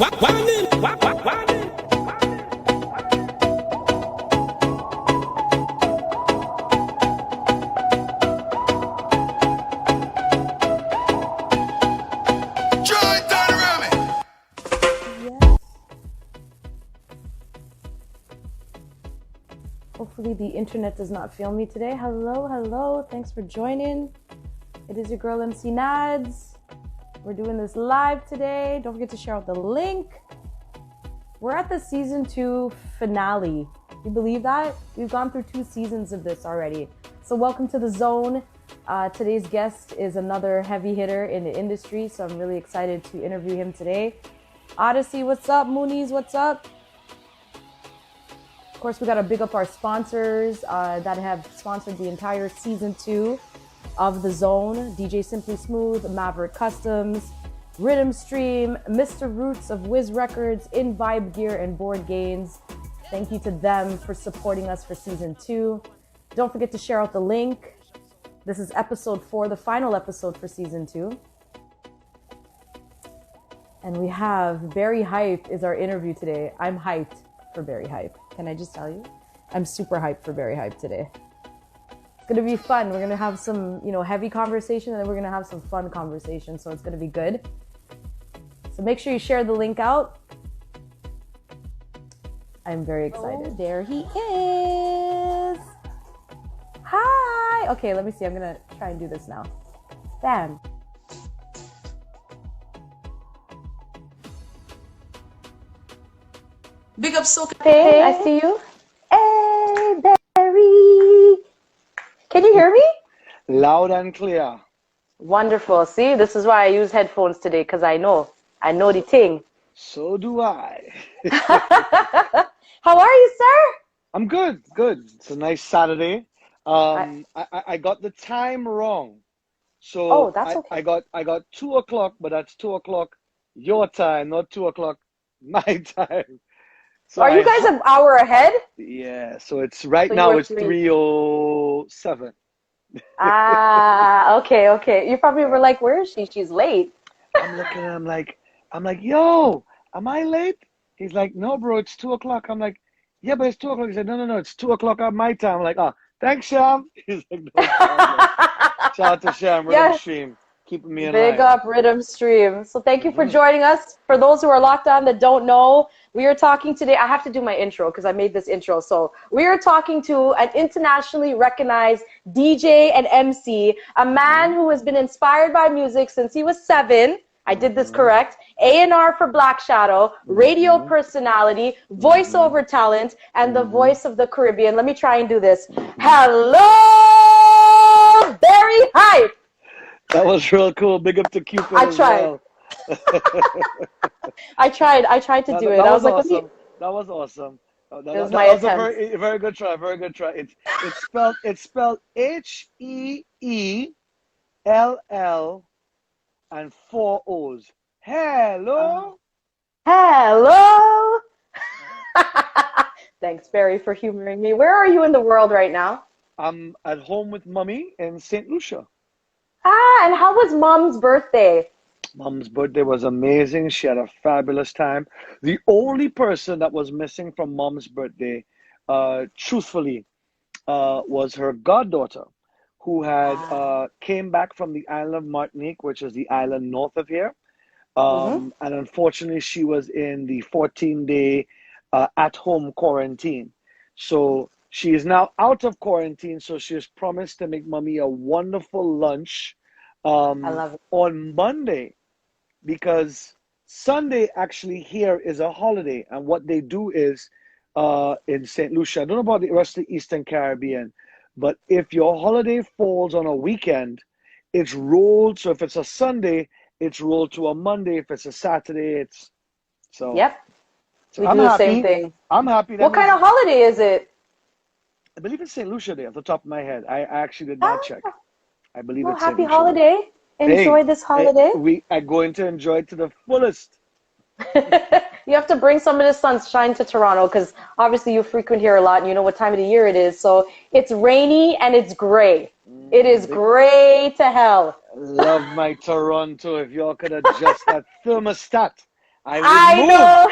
Hopefully the internet does not fail me today. Hello, hello. Thanks for joining. It is your girl MC Nads. We're doing this live today. Don't forget to share out the link. We're at the season 2 finale. You believe that? We've gone through 2 seasons of this already. So welcome to the zone. Today's guest is another heavy hitter in the industry, so I'm really excited to interview him today. Odyssey, what's up? Moonies, what's up? Of course, we got to big up our sponsors that have sponsored the entire season 2 of the zone. DJ Simply Smooth, Mavert Customs, RiddimStream, Mr. Roots of Wiz Records, InVIBE Gear, and Board Gains. Thank you to them for supporting us for season 2. Don't forget to share out the link. This is episode 4, the final episode for season 2. And we have Barrie Hype is our interview today. I'm hyped for Barrie Hype. Can I just tell you? I'm super hyped for Barrie Hype today. It's gonna be fun. We're gonna have some, heavy conversation, and then we're gonna have some fun conversation. So it's gonna be good. So make sure you share the link out. I'm very excited. Oh, there he is. Hi. Okay, let me see. I'm gonna try and do this now. Bam. Big up, so Hey, I see you. Hey, Barrie. Can you hear me? Loud and clear. Wonderful. See, this is why I use headphones today, because I know the thing. So do I. How are you, sir? I'm good, good. It's a nice Saturday. I got the time wrong. So that's okay. I got 2 o'clock, but that's 2 o'clock your time, not 2 o'clock my time. So are you guys an hour ahead? Yeah, so it's now it's 3:07. Okay. You probably were like, where is she? She's late. I'm looking at him I'm like, yo, am I late? He's like, no, bro, it's 2 o'clock. I'm like, yeah, but it's 2 o'clock. He said, no, it's 2 o'clock at my time. I'm like, oh, thanks, Sham. He's like, no problem. Shout out to Sham, RiddimStream, keeping me in line. Big up RiddimStream. So thank you for joining us. For those who are locked on that don't know, we are talking today. I have to do my intro because I made this intro. So we are talking to an internationally recognized DJ and MC, a man who has been inspired by music since he was 7. I did this correct. A&R for Black Shadow, radio personality, voiceover talent, and the voice of the Caribbean. Let me try and do this. Hello, Barrie Hype. That was real cool. Big up to Cupid. I tried. Well. I tried to do it. That I was like, awesome. That was awesome. That was my attempt. A very good try. Very good try. It's spelled HEELL and 4 O's. Hello. Hello. Thanks, Barrie, for humoring me. Where are you in the world right now? I'm at home with Mommy in St. Lucia. And how was Mom's birthday? Mom's birthday was amazing. She had a fabulous time. The only person that was missing from Mom's birthday, truthfully, was her goddaughter, who had came back from the island of Martinique, which is the island north of here. And unfortunately, she was in the 14-day at-home quarantine. So she is now out of quarantine, so she has promised to make Mommy a wonderful lunch I love it. on Monday, because Sunday actually here is a holiday. And what they do is in St. Lucia, I don't know about the rest of the Eastern Caribbean, but if your holiday falls on a weekend, it's rolled. So if it's a Sunday, it's rolled to a Monday. If it's a Saturday, it's so. Yep. So We I'm do the happy. same thing. I'm happy. What kind of holiday is it? I believe it's St. Lucia Day off the top of my head. I actually did not check. I believe it's St. Happy Lucia holiday. Day. Enjoy this holiday. We are going to enjoy it to the fullest. You have to bring some of the sunshine to Toronto, because obviously you frequent here a lot and you know what time of the year it is. So it's rainy and it's gray. It is gray to hell. Love my Toronto. If y'all could adjust that thermostat, I was I moved. know.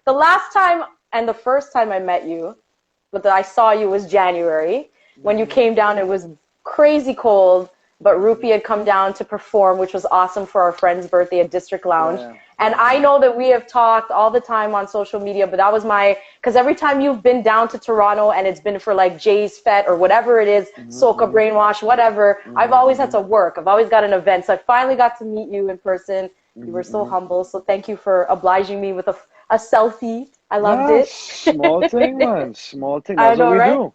The last time and the first time I met you, but that I saw you was January. When you Hmm. came down, it was crazy cold, but Rupi Hmm. had come down to perform, which was awesome for our friend's birthday at District Lounge. Yeah. And I Hmm. know that we have talked all the time on social media, but that was because every time you've been down to Toronto and it's been for like Jay's Fete or whatever it is, Soca Hmm. Brainwash, whatever, I've always had Hmm. to work. I've always got an event. So I finally got to meet you in person. You were so Hmm. humble. So thank you for obliging me with a selfie. I loved Yeah, it. small thing, man. Small thing. I That's what know, we right? do.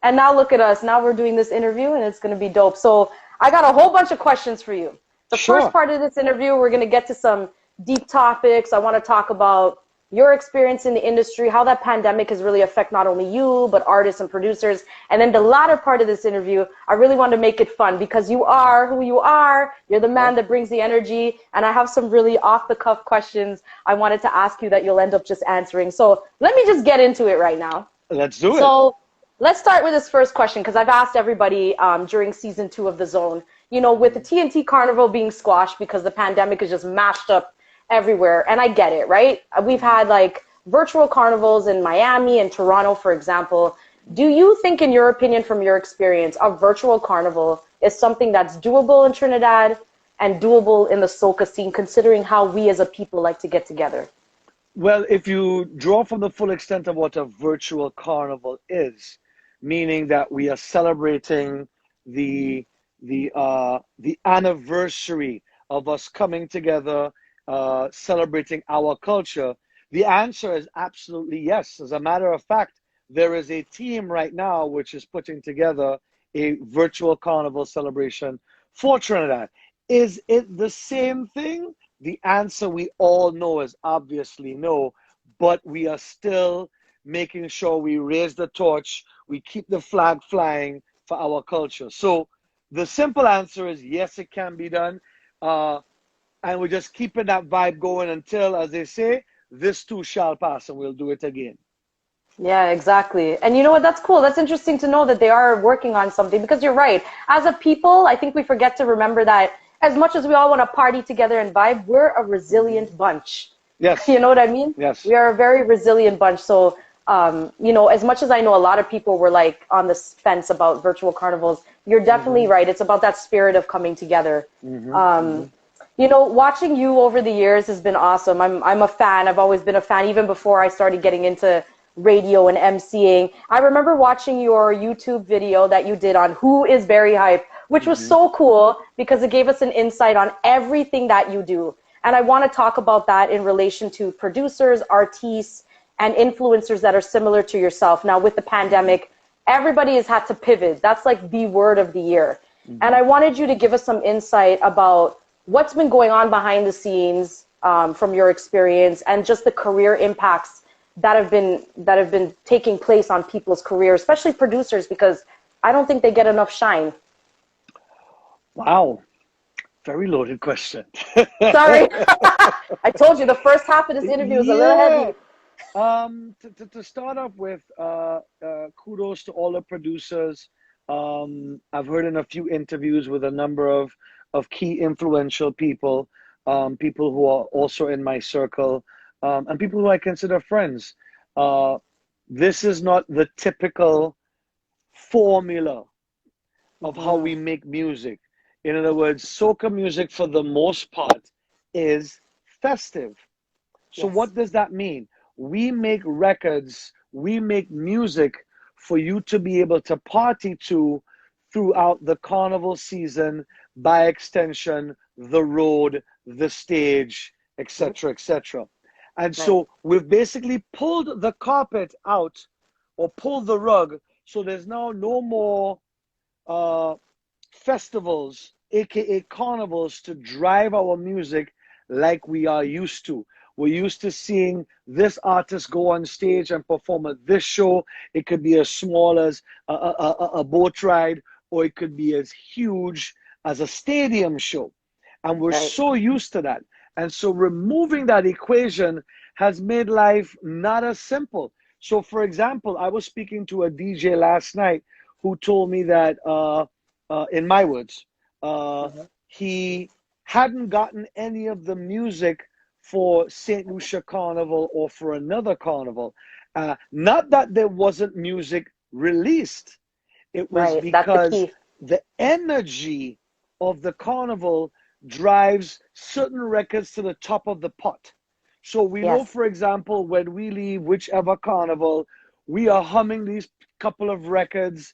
And now look at us. Now we're doing this interview and it's going to be dope. So I got a whole bunch of questions for you. The first Sure. part of this interview, we're going to get to some deep topics. I want to talk about your experience in the industry, how that pandemic has really affected not only you, but artists and producers. And then the latter part of this interview, I really want to make it fun because you are who you are. You're the man Okay. that brings the energy. And I have some really off the cuff questions I wanted to ask you that you'll end up just answering. So let me just get into it right now. Let's do it. So let's start with this first question because I've asked everybody during season 2 of The Zone. You know, with the Hmm. TNT Carnival being squashed because the pandemic is just mashed up everywhere, and I get it, right? We've Hmm. had like virtual carnivals in Miami and Toronto, for example. Do you think, in your opinion, from your experience, a virtual carnival is something that's doable in Trinidad and doable in the soca scene, considering how we as a people like to get together? Well, if you draw from the full extent of what a virtual carnival is, meaning that we are celebrating the the anniversary of us coming together, celebrating our culture, the answer is absolutely yes. As a matter of fact, there is a team right now which is putting together a virtual carnival celebration for Trinidad. Is it the same thing? The answer we all know is obviously no, but we are still making sure we raise the torch, we keep the flag flying for our culture. So the simple answer is yes, it can be done. Uh, and we're just keeping that vibe going until, as they say, this too shall pass and we'll do it again. Yeah, exactly. And you know what? That's cool. That's interesting to know that they are working on something because you're right. As a people, I think we forget to remember that as much as we all want to party together and vibe, we're a Hmm. resilient bunch. You Yes, know what I mean? yes. We are a very resilient bunch. So, you know, as much as I know a lot of people were like on the fence about virtual carnivals, you're definitely Hmm. right. It's about that spirit of coming together. Hmm. Um, Hmm. you know, watching you over the years has been awesome. I'm a fan. I've always been a fan, even before I started getting into radio and emceeing. I remember watching your YouTube video that you did on Who is Barrie Hype, which was Hmm. so cool because it gave us an insight on everything that you do. And I want to talk about that in relation to producers, artists, and influencers that are similar to yourself. Now, with the Hmm. pandemic, everybody has had to pivot. That's like the word of the year. And Hmm. I wanted you to give us some insight about what's been going on behind the scenes from your experience and just the career impacts that have been taking place on people's careers, especially producers, because I don't think they get enough shine. Wow, very loaded question. Sorry, I told you the first half of this interview was a little Yeah. heavy. To start off with, kudos to all the producers. I've heard in a few interviews with a number of key influential people, people who are also in my circle, and people who I consider friends. Uh, this is not the typical formula of how Mm-hmm. we make music. In other words, soca music for the most part is festive. So Yes. what does that mean? We make records, we make music for you to be able to party to throughout the carnival season, by extension, the road, the stage, etc., etc. And Right. so we've basically pulled the carpet out or pulled the rug. So there's now no more uh, festivals, aka carnivals, to drive our music like we are used to. We're used to seeing this artist go on stage and perform at this show. It could be as small as a boat ride, or it could be as huge as a stadium show. And we're Right. so used to that. And so removing that equation has made life not as simple. So, for example, I was speaking to a DJ last night who told me that in my words, uh, Mm-hmm. he hadn't gotten any of the music for St. Lucia Carnival or for another carnival. Not that there wasn't music released. It was Right. That's the because key. the energy of the carnival drives certain records to the top of the pot. So we know, Yes. for example, when we leave whichever carnival, we are humming these couple of records,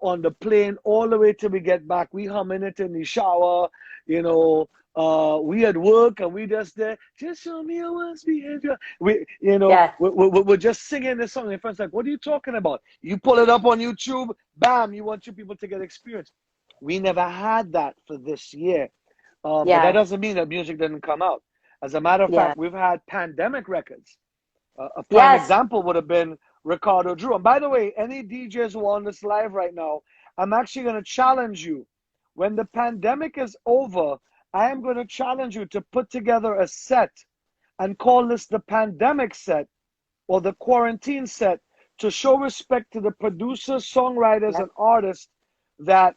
on the plane all the way till we get back. We humming it in the shower, we at work and we just show me a one's behavior. Yeah. We're just singing this song. And friends like, what are you talking about? You pull it up on YouTube, bam, you want your people to get experience. We never had that for this year. But that Yeah. doesn't mean that music didn't come out. As a matter of Yeah. fact, we've had pandemic records. A prime Yes. example would have been Ricardo Drew. And by the way, any DJs who are on this live right now, I'm actually going to challenge you. When the pandemic is over, I am going to challenge you to put together a set and call this the pandemic set or the quarantine set to show respect to the producers, songwriters, Yes. and artists that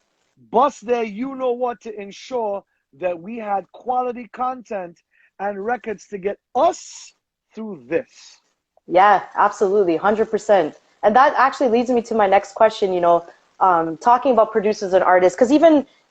bust their you-know-what to ensure that we had quality content and records to get us through this. Yeah, absolutely, 100%. And that actually leads me to my next question, talking about producers and artists, because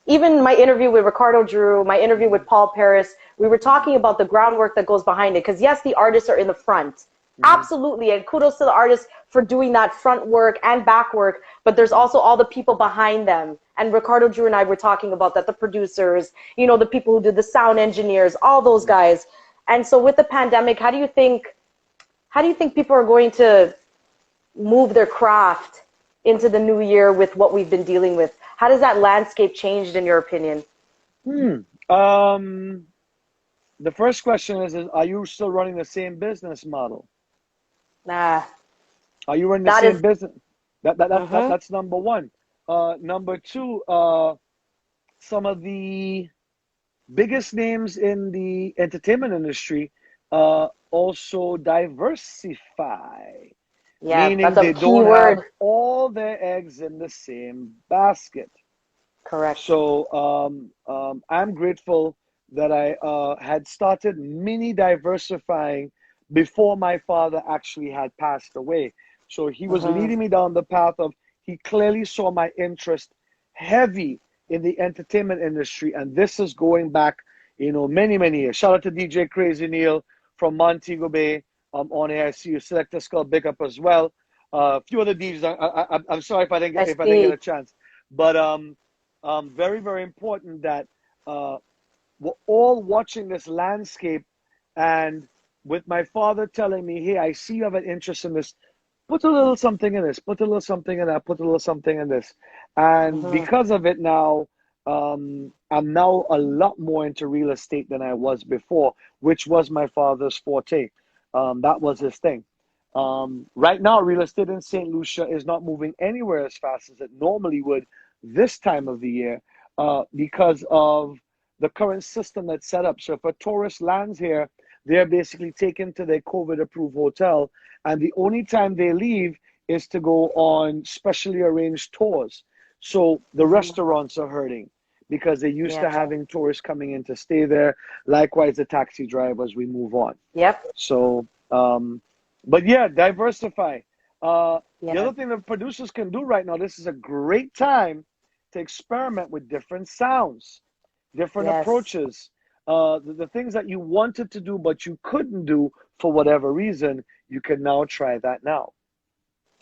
even my interview with Ricardo Drew, my interview with Paul Paris, we were talking about the groundwork that goes behind it. Because yes, the artists are in the front. Absolutely. And kudos to the artists for doing that front work and back work. But there's also all the people behind them. And Ricardo Drew and I were talking about that, the producers, the people who did the sound engineers, all those guys. And so with the pandemic, how do you think people are going to move their craft into the new year with what we've been dealing with? How does that landscape change in your opinion? The first question is are you still running the same business model? Nah. Are you running the same business? That's number one. Number two, some of the biggest names in the entertainment industry also diversify. Yeah, Meaning that's a they key don't have word. all their eggs in the same basket. Correct. So I'm grateful that I had started mini diversifying before my father actually had passed away. So he was leading me down the path of, he clearly saw my interest heavy in the entertainment industry. And this is going back, many, many years. Shout out to DJ Crazy Neil from Montego Bay on air. I see you, Selector Skull, big up as well. A few other DJs. I'm sorry if I didn't get a chance. But very, very important that we're all watching this landscape, and with my father telling me, hey, I see you have an interest in this, put a little something in this, put a little something in that, put a little something in this. And because of it now, I'm now a lot more into real estate than I was before, which was my father's forte. That was his thing. Right now, real estate in St. Lucia is not moving anywhere as fast as it normally would this time of the year because of the current system that's set up. So if a tourist lands here, they're basically taken to their COVID-approved hotel, and the only time they leave is to go on specially arranged tours. So the restaurants are hurting because they're used to having tourists coming in to stay there. Likewise, the taxi drivers, we move on. Yep. So, but yeah, diversify. The other thing that producers can do right now, this is a great time to experiment with different sounds, different approaches. The things that you wanted to do but you couldn't do for whatever reason, you can now try that now.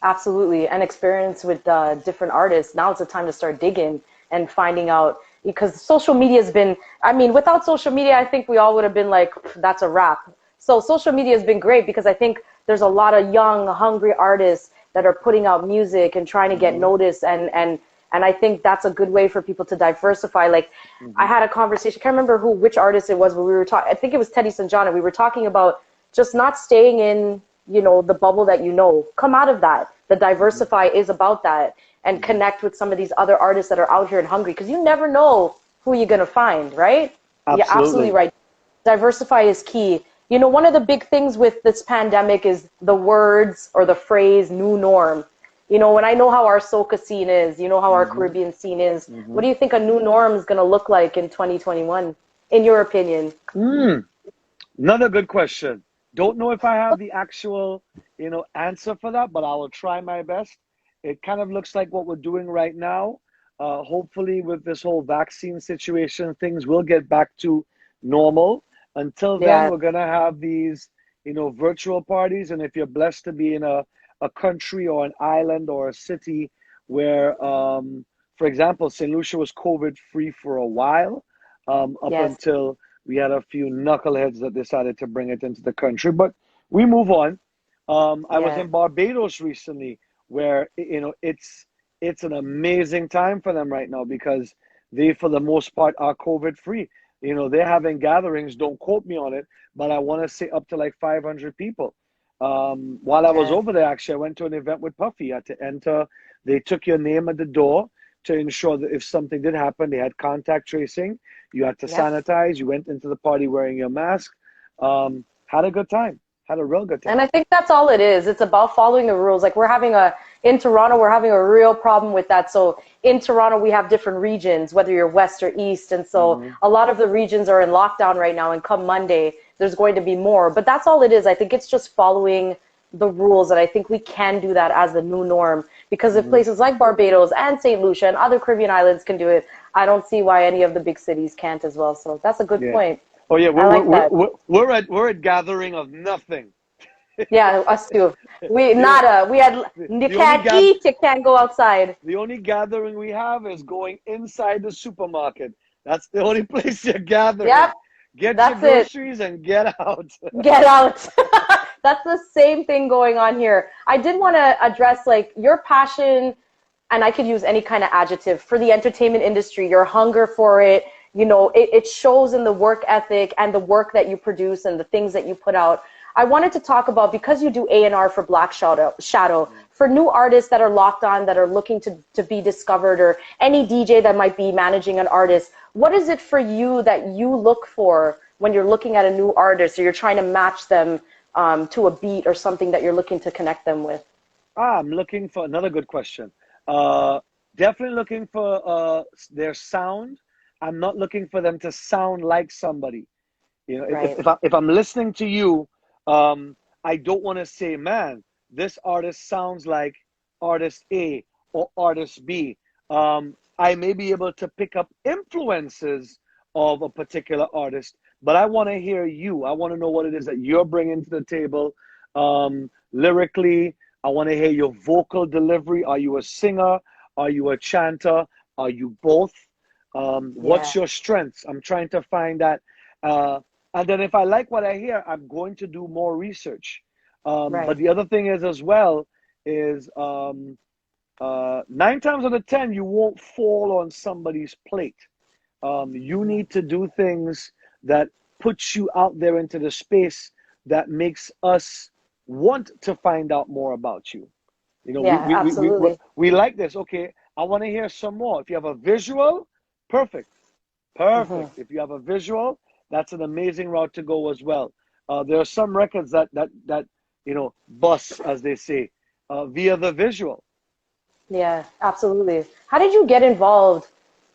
Absolutely. And experience with different artists. Now it's a time to start digging and finding out, because social media has been, without social media, I think we all would have been like, that's a wrap. So social media has been great because I think there's a lot of young, hungry artists that are putting out music and trying to get noticed. And I think that's a good way for people to diversify. Like I had a conversation, I can't remember which artist it was, but we were talking, I think it was Teddy Sanjana. We were talking about just not staying in, the bubble that come out of that. The diversify is about that, and connect with some of these other artists that are out here and hungry, because you never know who you're going to find, right? Absolutely. You're absolutely right. Diversify is key. One of the big things with this pandemic is the words or the phrase new norm. When I know how our soca scene is, how our Caribbean scene is, what do you think a new norm is going to look like in 2021, in your opinion? Another good question. Don't know if I have the actual, answer for that, but I will try my best. It kind of looks like what we're doing right now. Hopefully, with this whole vaccine situation, things will get back to normal. Until then, Yeah. we're gonna have these, virtual parties. And if you're blessed to be in a country or an island or a city where, for example, St. Lucia was COVID free for a while, up Yes. until we had a few knuckleheads that decided to bring it into the country, but we move on. I was Yeah. in Barbados recently, where it's an amazing time for them right now because they, for the most part, are COVID free. They're having gatherings. Don't quote me on it, but I want to say up to like 500 people. While I was Yeah. over there, actually, I went to an event with Puffy. I had to enter. They took your name at the door to ensure that if something did happen, they had contact tracing. You had to Yep. sanitize. You went into the party wearing your mask. Had a good time. Had a real good And time. I think that's all it is. It's about following the rules. Like in Toronto, we're having a real problem with that. So in Toronto, we have different regions, whether you're west or east. And so Hmm. a lot of the regions are in lockdown right now. And come Monday, there's going to be more. But that's all it is. I think it's just following the rules. And I think we can do that as the new norm. Because if Hmm. places like Barbados and St. Lucia and other Caribbean islands can do it, I don't see why any of the big cities can't as well. So that's a good Yeah. point. Oh yeah. I like that. We're at gathering of nothing. Yeah, us too. We The, o- nada. We had you the only can't gather eat, you can't go outside. the only gathering we have is going inside the supermarket. That's the only place you're gathering. Yep, Get your that's it. groceries and get out. Get out. That's the same thing going on here. I did want to address like your passion, and I could use any kind of adjective for the entertainment industry, your hunger for it. It shows in the work ethic and the work that you produce and the things that you put out. I wanted to talk about, because you do A&R for Black Shadow, for new artists that are locked on, that are looking to be discovered, or any DJ that might be managing an artist. What is it for you that you look for when you're looking at a new artist, or you're trying to match them to a beat or something that you're looking to connect them with? I'm looking for another good question. Uh, Definitely looking for their sound. I'm not looking for them to sound like somebody. Right. If I'm listening to you, I don't want to say, man, this artist sounds like artist A or artist B. I may be able to pick up influences of a particular artist, but I want to hear you. I want to know what it is that you're bringing to the table, lyrically. I want to hear your vocal delivery. Are you a singer? Are you a chanter? Are you both? What's Yeah. your strengths? I'm trying to find that. And then if I like what I hear, I'm going to do more research. But Right. the other thing is as well is 9 times out of 10, you won't fall on somebody's plate. You Mhm. need to do things that puts you out there into the space that makes us want to find out more about you. Yeah, absolutely. We like this. Okay, I want to hear some more. If you have a visual, perfect. Hmm. Perfect. If you have a visual, that's an amazing route to go as well. There are some records that bust, as they say, via the visual. Yeah, absolutely. How did you get involved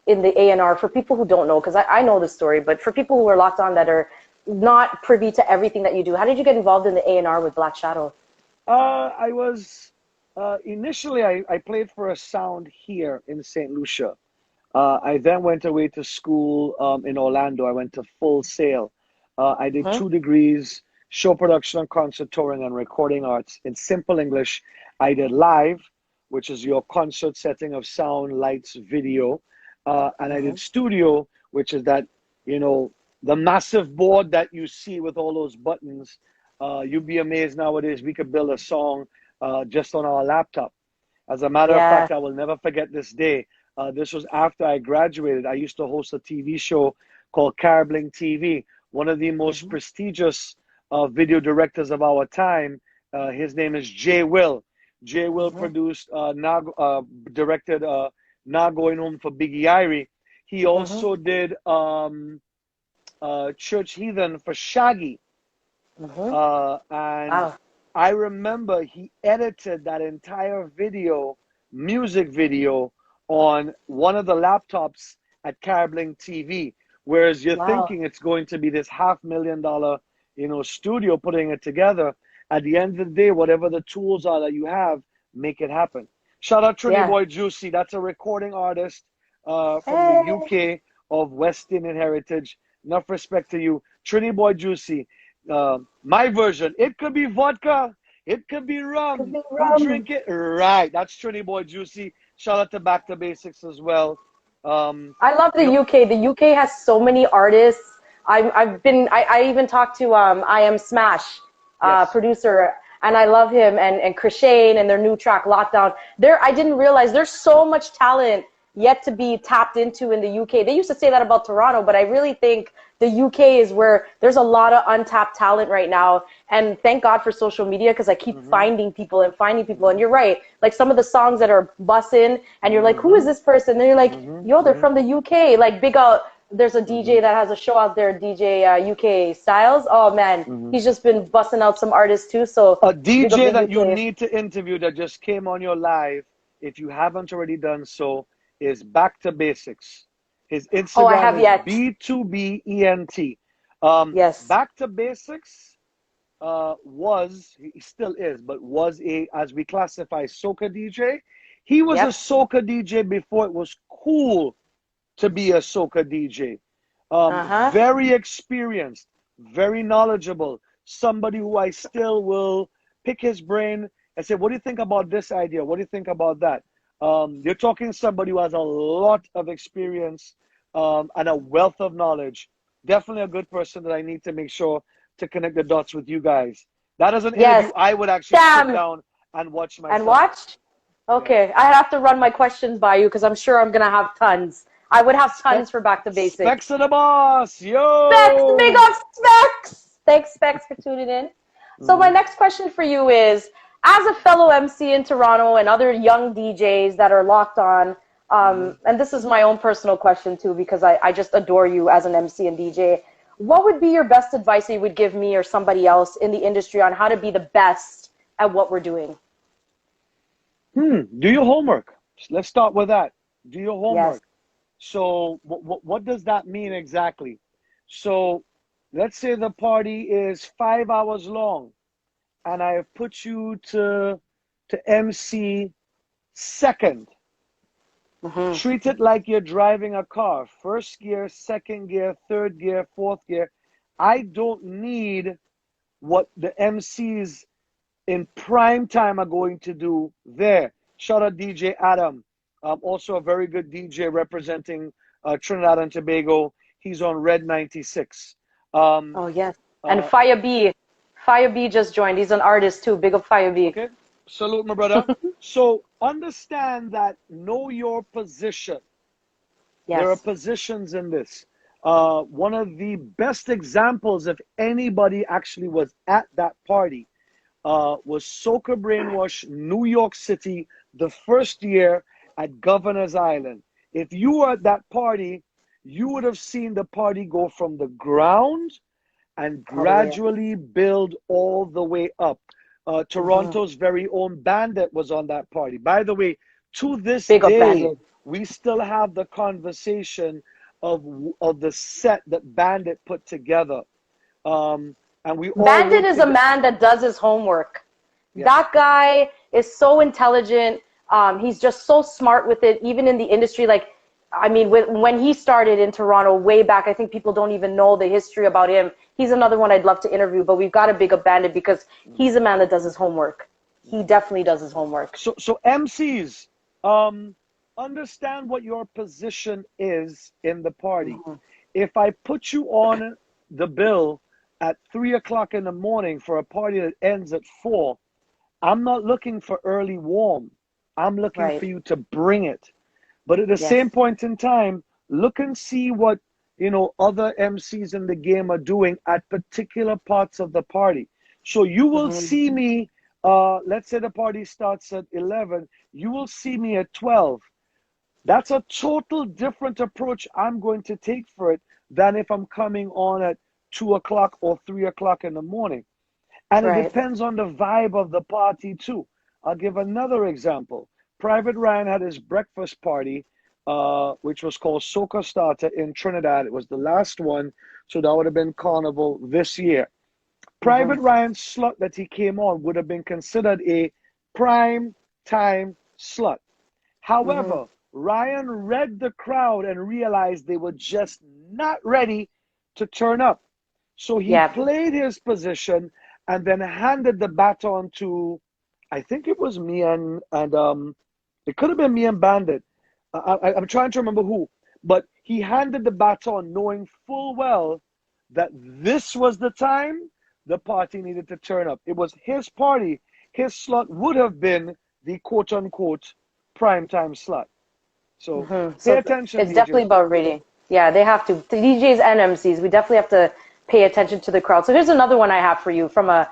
in the A&R, for people who don't know? Because I know the story, but for people who are locked on that are not privy to everything that you do, how did you get involved in the A&R with Black Shadow? I was initially I played for a sound here in St. Lucia. I then went away to school in Orlando. I went to Full Sail. I did Hmm. 2 degrees, show production and concert touring and recording arts. In simple English, I did live, which is your concert setting of sound, lights, video. And I Hmm. did studio, which is that, you know, the massive board that you see with all those buttons. You'd be amazed nowadays. We could build a song just on our laptop. As a matter of Yeah. fact, I will never forget this day. This was after I graduated. I used to host a TV show called Caribling TV, one of the most Hmm. prestigious video directors of our time. His name is Jay Will. Jay Will Hmm. produced, directed Not Going Home for Biggie Irie. He Hmm. also did Church Heathen for Shaggy. Hmm. And Wow. I remember he edited that entire video, music video, on one of the laptops at Caribling TV. Whereas you're Wow. thinking it's going to be this $500,000, studio putting it together. At the end of the day, whatever the tools are that you have, make it happen. Shout out Trinity Yeah. Boy Juicy. That's a recording artist from the Hey. UK of West Indian heritage. Enough respect to you. Trinity Boy Juicy. My version. It could be vodka. It could be Could rum. be Who rum. drink it? Right. That's Trinity Boy Juicy. Shout out to Back to Basics as well. I love the Yep. UK. The UK has so many artists. I even talked to I Am Smash Yes. producer, and I love him, and Chris Shane and their new track Lockdown. I didn't realize there's so much talent yet to be tapped into in the UK. They used to say that about Toronto, but I really think the UK is where there's a lot of untapped talent right now. And thank God for social media, because I keep finding people and finding people. And you're right, like some of the songs that are bussin', and you're like, who is this person? And you're like, yo, they're from the UK. Like big out. There's a DJ that has a show out there, DJ UK Styles. Oh man, he's just been busting out some artists too. So A big up DJ the that you UK. need to interview that just came on your live, if you haven't already done so, is Back to Basics. His Oh, I Instagram have is yet. B2BENT. Yes. Back to Basics he still is, but was as we classify, soca DJ. He was a Yep. soca DJ before it was cool to be a soca DJ. Uh-huh. Very experienced, very knowledgeable, somebody who I still will pick his brain and say, what do you think about this idea? What do you think about that? You're talking to somebody who has a lot of experience and a wealth of knowledge. Definitely a good person that I need to make sure to connect the dots with you guys. That is an interview Yes. I would actually sit Sam. down and watch And myself. watch? Yes. Okay. I have to run my questions by you because I'm sure I'm going to have tons. I would have tons for Back to Basics. Specs of the boss, Specs, big yo. up Specs. Thanks, Specs, for tuning in. So my next question for you is, as a fellow MC in Toronto and other young DJs that are locked on, and this is my own personal question too, because I just adore you as an MC and DJ. What would be your best advice that you would give me or somebody else in the industry on how to be the best at what we're doing? Do your homework. Let's start with that. Do your Yes. homework. So what does that mean exactly? So let's say the party is 5 hours long and I have put you to MC second. Treat it like you're driving a car. First gear, second gear, third gear, fourth gear. I don't need what the MCs in prime time are going to do there. Shout out DJ Adam. Also a very good DJ representing Trinidad and Tobago. He's on Red 96. Oh, yes. And Uh, Fire B. Fire B just joined. He's an artist too. Big up Fire B. okay, salute my brother. So understand that, know your position. There are Yes. positions in this. One of the best examples, if anybody actually was at that party, was Soca Brainwash, New York City, the first year at Governor's Island. If you were at that party, you would have seen the party go from the ground and All the way up. gradually build all the way up. Toronto's very own Bandit was on that party. By the way, to this Big up day, Bandit. we still have the conversation of the set that Bandit put together. And we all Bandit worked is a together. man that does his homework. Yes. That guy is so intelligent. He's just so smart with it, even in the industry. Like, I mean, when he started in Toronto way back, I think people don't even know the history about him. He's another one I'd love to interview, but we've got to big up Bandit because he's a man that does his homework. He definitely does his homework. So MCs, understand what your position is in the party. If I put you on the bill at 3 o'clock in the morning for a party that ends at 4, I'm not looking for early warm. I'm looking Right. for you to bring it. But at the Yes. same point in time, look and see what other MCs in the game are doing at particular parts of the party. So you will see me, let's say the party starts at 11, you will see me at 12. That's a total different approach I'm going to take for it than if I'm coming on at 2 o'clock or 3 o'clock in the morning. And it Right. depends on the vibe of the party too. I'll give another example. Private Ryan had his breakfast party, which was called Soca Starter in Trinidad. It was the last one, so that would have been Carnival this year. Private Ryan's slot that he came on would have been considered a prime time slot. However, Ryan read the crowd and realized they were just not ready to turn up. So he played his position and then handed the baton to, I think it was me and it could have been me and Bandit. I'm trying to remember who, but he handed the baton knowing full well that this was the time the party needed to turn up. It was his party. His slot would have been the quote-unquote primetime slot. So pay attention, it's DJs. definitely about reading. Yeah, they have to. The DJs and MCs, we definitely have to pay attention to the crowd. So here's another one I have for you from a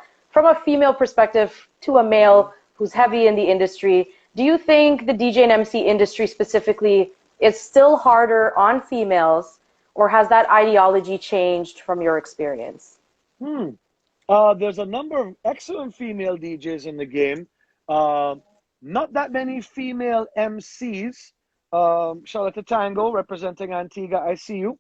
female perspective to a male who's heavy in the industry. Do you think the DJ and MC industry specifically is still harder on females, or has that ideology changed from your experience? There's a number of excellent female DJs in the game. Not that many female MCs. Shout out to Tango representing Antigua. I see you.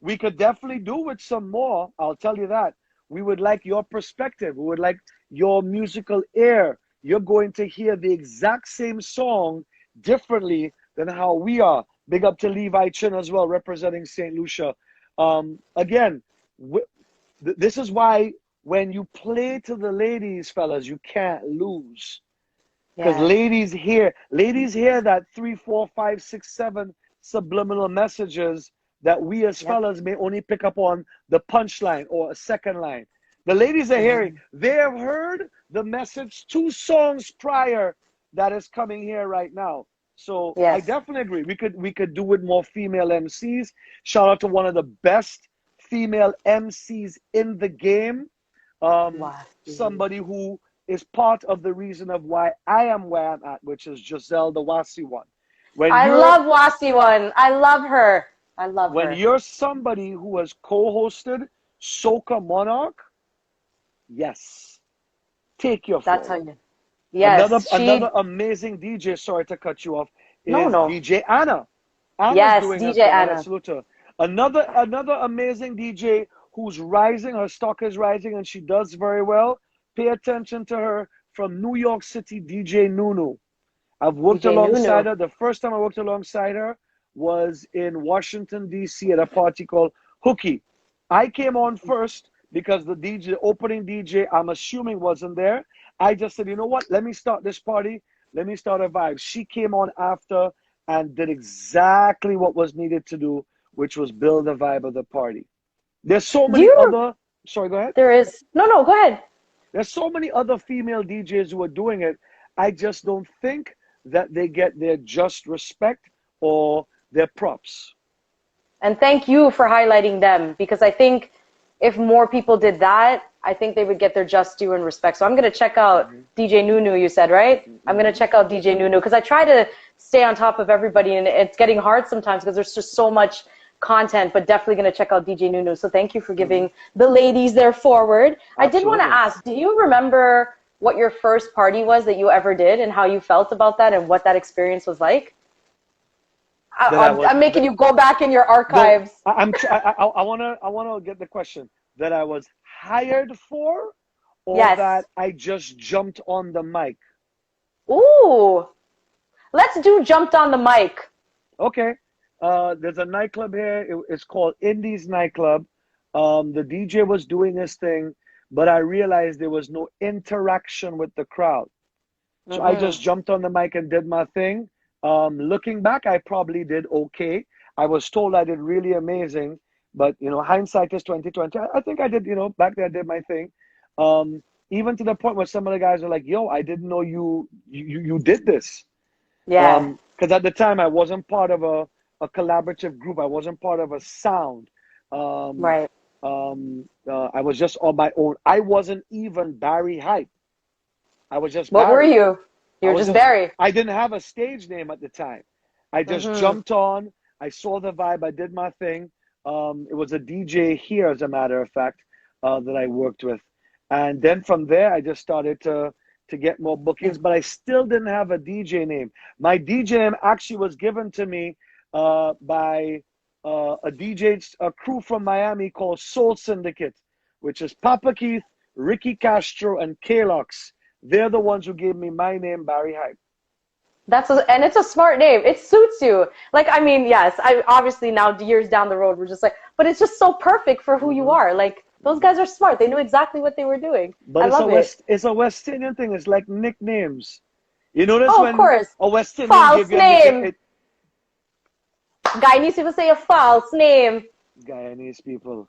We could definitely do with some more. I'll tell you that. We would like your perspective. We would like your musical ear. You're going to hear the exact same song differently than how we are. Big up to Levi Chin as well, representing St. Lucia. Again, this is why when you play to the ladies, fellas, you can't lose. Because ladies hear that 3, 4, 5, 6, 7 subliminal messages that we as fellas may only pick up on the punchline or a second line. The ladies are hearing. They have heard the message 2 songs prior that is coming here right now. So I definitely agree. We could do with more female MCs. Shout out to one of the best female MCs in the game. Somebody who is part of the reason of why I am where I'm at, which is Giselle the Wasi one. I love Wasi one. I love her. When you're somebody who has co-hosted Soca Monarch, yes, take your phone. That's how you. Yes, another amazing DJ. Sorry to cut you off. Is DJ Anna. Yes, DJ Anna. Another amazing DJ who's rising. Her stock is rising, and she does very well. Pay attention to her from New York City, DJ Nunu. I've worked alongside her. The first time I worked alongside her was in Washington, D.C. at a party called Hookie. I came on first because the opening DJ, I'm assuming, wasn't there. I just said, you know what? Let me start this party. Let me start a vibe. She came on after and did exactly what was needed to do, which was build the vibe of the party. There's so many other... Sorry, go ahead. There is... No, go ahead. There's so many other female DJs who are doing it. I just don't think that they get their just respect or their props. And thank you for highlighting them, because I think if more people did that, I think they would get their just due and respect. So I'm going to check out DJ Nunu, you said, right? I'm going to check out DJ Nunu, because I try to stay on top of everybody, and it's getting hard sometimes because there's just so much content, but definitely going to check out DJ Nunu. So thank you for giving the ladies their forward. Absolutely. I did want to ask, do you remember what your first party was that you ever did and how you felt about that and what that experience was like? I'm making you go back in your archives. No, I wanna get the question. That I was hired for, or that I just jumped on the mic? Ooh, let's do jumped on the mic. Okay. There's a nightclub here. It's called Indies Nightclub. The DJ was doing his thing, but I realized there was no interaction with the crowd. So I just jumped on the mic and did my thing. Looking back, I probably did okay. I was told I did really amazing, but hindsight is 2020. I think I did, back there I did my thing. Even to the point where some of the guys are like, "Yo, I didn't know you did this." Yeah. Because at the time I wasn't part of a collaborative group. I wasn't part of a sound. Right. I was just on my own. I wasn't even Barrie Hype. I was just What Barrie. were you? You were just Barrie. I didn't have a stage name at the time. I just jumped on. I saw the vibe. I did my thing. It was a DJ here, as a matter of fact, that I worked with. And then from there, I just started to get more bookings, but I still didn't have a DJ name. My DJ name actually was given to me by a crew from Miami called Soul Syndicate. which is Papa Keith, Ricky Castro, and Kalox. They're the ones who gave me my name, Barrie Hype. And it's a smart name. It suits you. Like, I mean, yes, I obviously now years down the road, we're just like, but it's just so perfect for who you are. Like, those guys are smart. They knew exactly what they were doing. But I love it. It's a West Indian thing. It's like nicknames. You notice Oh, of when course. a West Indian False give you a name. nickname, Guyanese people say a false name. Guyanese people.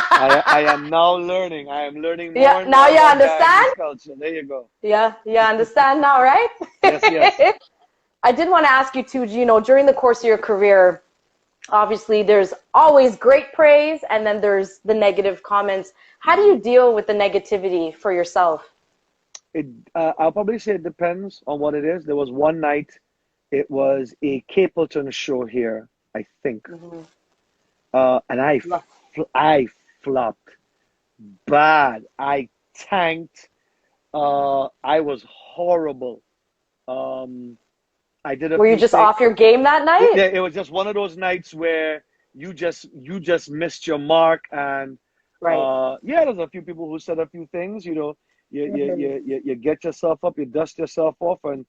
I am now learning. I am learning more Yeah, and now more you about understand? Guyanese culture. There you go. Yeah, you understand now, right? Yes, yes. I did want to ask you too, during the course of your career, obviously there's always great praise and then there's the negative comments. How do you deal with the negativity for yourself? I'll probably say it depends on what it is. There was one night, it was a Capleton show here, I think. And I flopped bad. I tanked. I was horrible. I did a Were you few just things. off your game that night? It was just one of those nights where you just missed your mark, and Right. there's a few people who said a few things. You get yourself up, you dust yourself off, and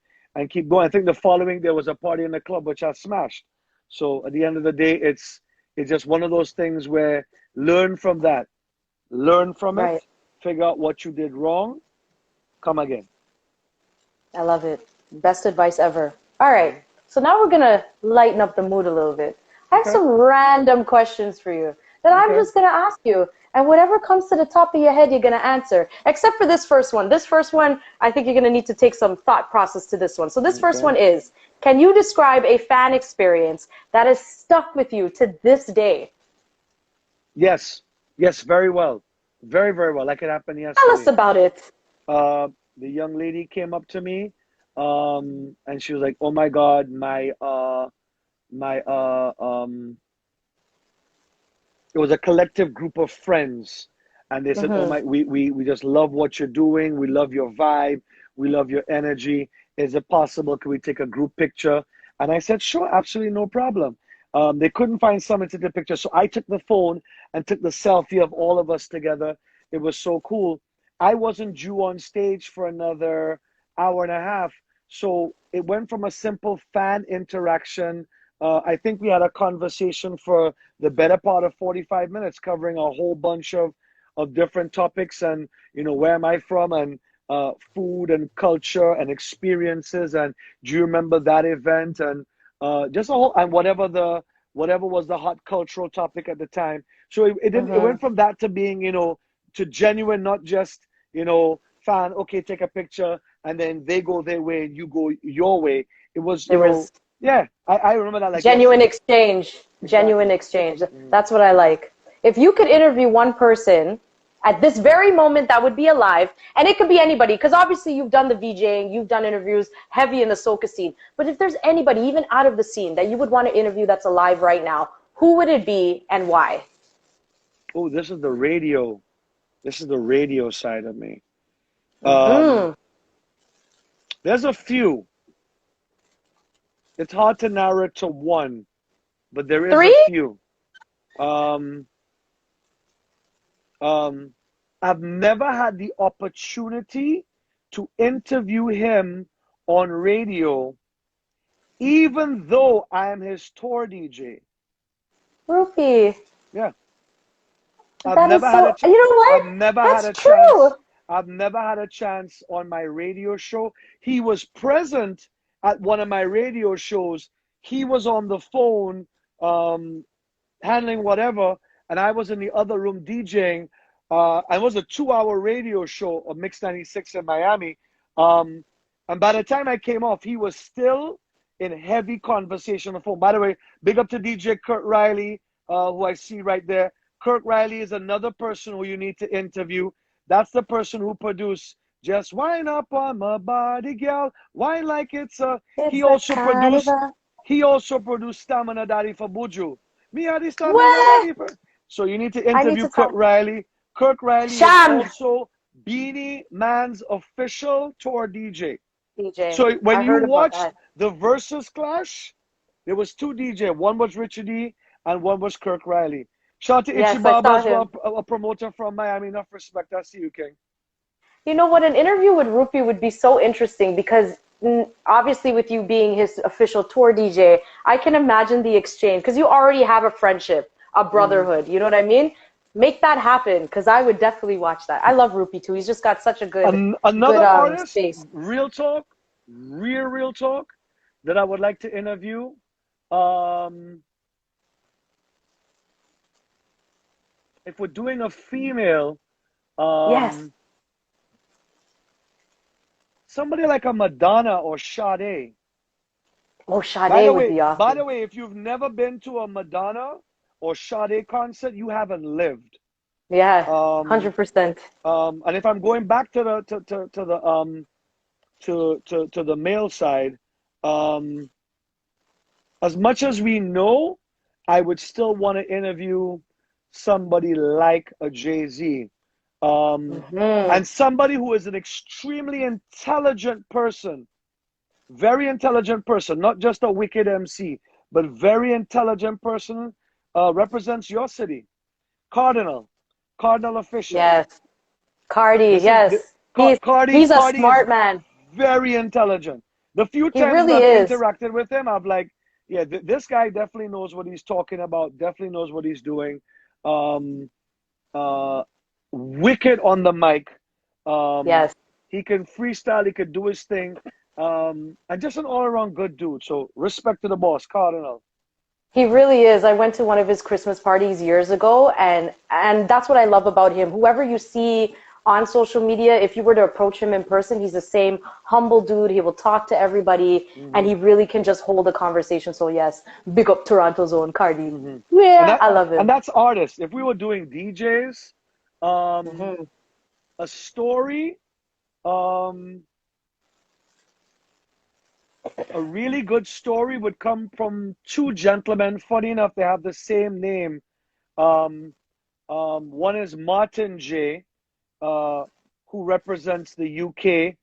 keep going. I think the following there was a party in the club which I smashed. So at the end of the day, it's just one of those things where learn from that, learn from it, Right. figure out what you did wrong, come again. I love it. Best advice ever. All right. So now we're going to lighten up the mood a little bit. I have Okay. some random questions for you that I'm just going to ask you. And whatever comes to the top of your head, you're going to answer. Except for this first one. This first one, I think you're going to need to take some thought process to this one. So this first one is, can you describe a fan experience that has stuck with you to this day? Yes. Yes, very well. Very, very well. Like it happened yesterday. Tell us about it. The young lady came up to me, and she was like, "Oh my God, it was a collective group of friends, and they said, "Oh my, we just love what you're doing. We love your vibe. We love your energy. Is it possible? Can we take a group picture?" And I said, "Sure, absolutely, no problem." They couldn't find someone to take the picture, so I took the phone and took the selfie of all of us together. It was so cool. I wasn't due on stage for another hour and a half. So it went from a simple fan interaction. I think we had a conversation for the better part of 45 minutes, covering a whole bunch of different topics and, where am I from, and food and culture and experiences. And do you remember that event? And just a whole, and whatever was the hot cultural topic at the time. So it went from that to being, to genuine, not just, fan, okay, take a picture, and then they go their way and you go your way. It was, I remember that like genuine yesterday. exchange. Exactly. Genuine exchange. That's what I like. If you could interview one person at this very moment that would be alive, and it could be anybody, because obviously you've done the VJing, you've done interviews heavy in the soca scene, but if there's anybody, even out of the scene, that you would want to interview that's alive right now, who would it be and why? Oh, this is the radio side of me. There's a few. It's hard to narrow it to one, but there is a few. I've never had the opportunity to interview him on radio, even though I am his tour DJ. Rupee. Yeah. I've never had a chance on my radio show. He was present at one of my radio shows. He was on the phone, handling whatever, and I was in the other room DJing. It was a 2-hour radio show of Mix 96 in Miami. And by the time I came off, he was still in heavy conversation on the phone. By the way, big up to DJ Kurt Riley, who I see right there. Kurt Riley is another person who you need to interview. That's the person who produced Just Wine Up on My Body, Girl. Wine Like It's a... He also produced Stamina Daddy for Buju. Me are the Stamina Daddy for... So you need to interview Kurt Riley. Kurt Riley is also Beanie Man's official tour DJ. So when you watch the Versus Clash, there was 2 DJ. One was Richard D and one was Kirk Riley. Shout out to Itchy Yes, I Baba saw as him. well, a promoter from Miami. Enough respect. I see you, King. You know what? An interview with Rupi would be so interesting because obviously, with you being his official tour DJ, I can imagine the exchange because you already have a friendship, a Mm-hmm. brotherhood. You know what I mean? Make that happen because I would definitely watch that. I love Rupi too. He's just got such a good Another artist, space. real talk, real talk, that I would like to interview. Um, if we're doing a female, Yes. um, somebody like a Madonna or Sade. Oh, Sade would be By awesome. the way, if you've never been to a Madonna or Sade concert, you haven't lived. Yeah, Um, 100%. and if I'm going back to the to the to the male side, um, as much as we know, I would still want to interview somebody like a Jay-Z. Hmm. And somebody who is an extremely intelligent person, very intelligent person, not just a wicked MC, but very intelligent person, represents your city. Cardinal, Cardinal official. Yes. Cardi, This is yes. He's a Cardi is smart man. very intelligent. The few He times that really I've is. interacted with him, I'm like, yeah, this guy definitely knows what he's talking about, definitely knows what he's doing. Um, uh, Wicked on the mic. Um, Yes. he can freestyle, he could do his thing. And just an all around good dude. So respect to the boss, Cardinal. He really is. I went to one of his Christmas parties years ago, and that's what I love about him. Whoever you see on social media, if you were to approach him in person, he's the same humble dude. He will talk to everybody, and Hmm. he really can just hold a conversation. So yes, big up Toronto's own Cardi. Hmm. Yeah, I love And him. that's artists. If we were doing DJs, um, Hmm. a story, um, a really good story would come from two gentlemen. Funny enough, they have the same name. Um, One is Martin J, uh, who represents the UK.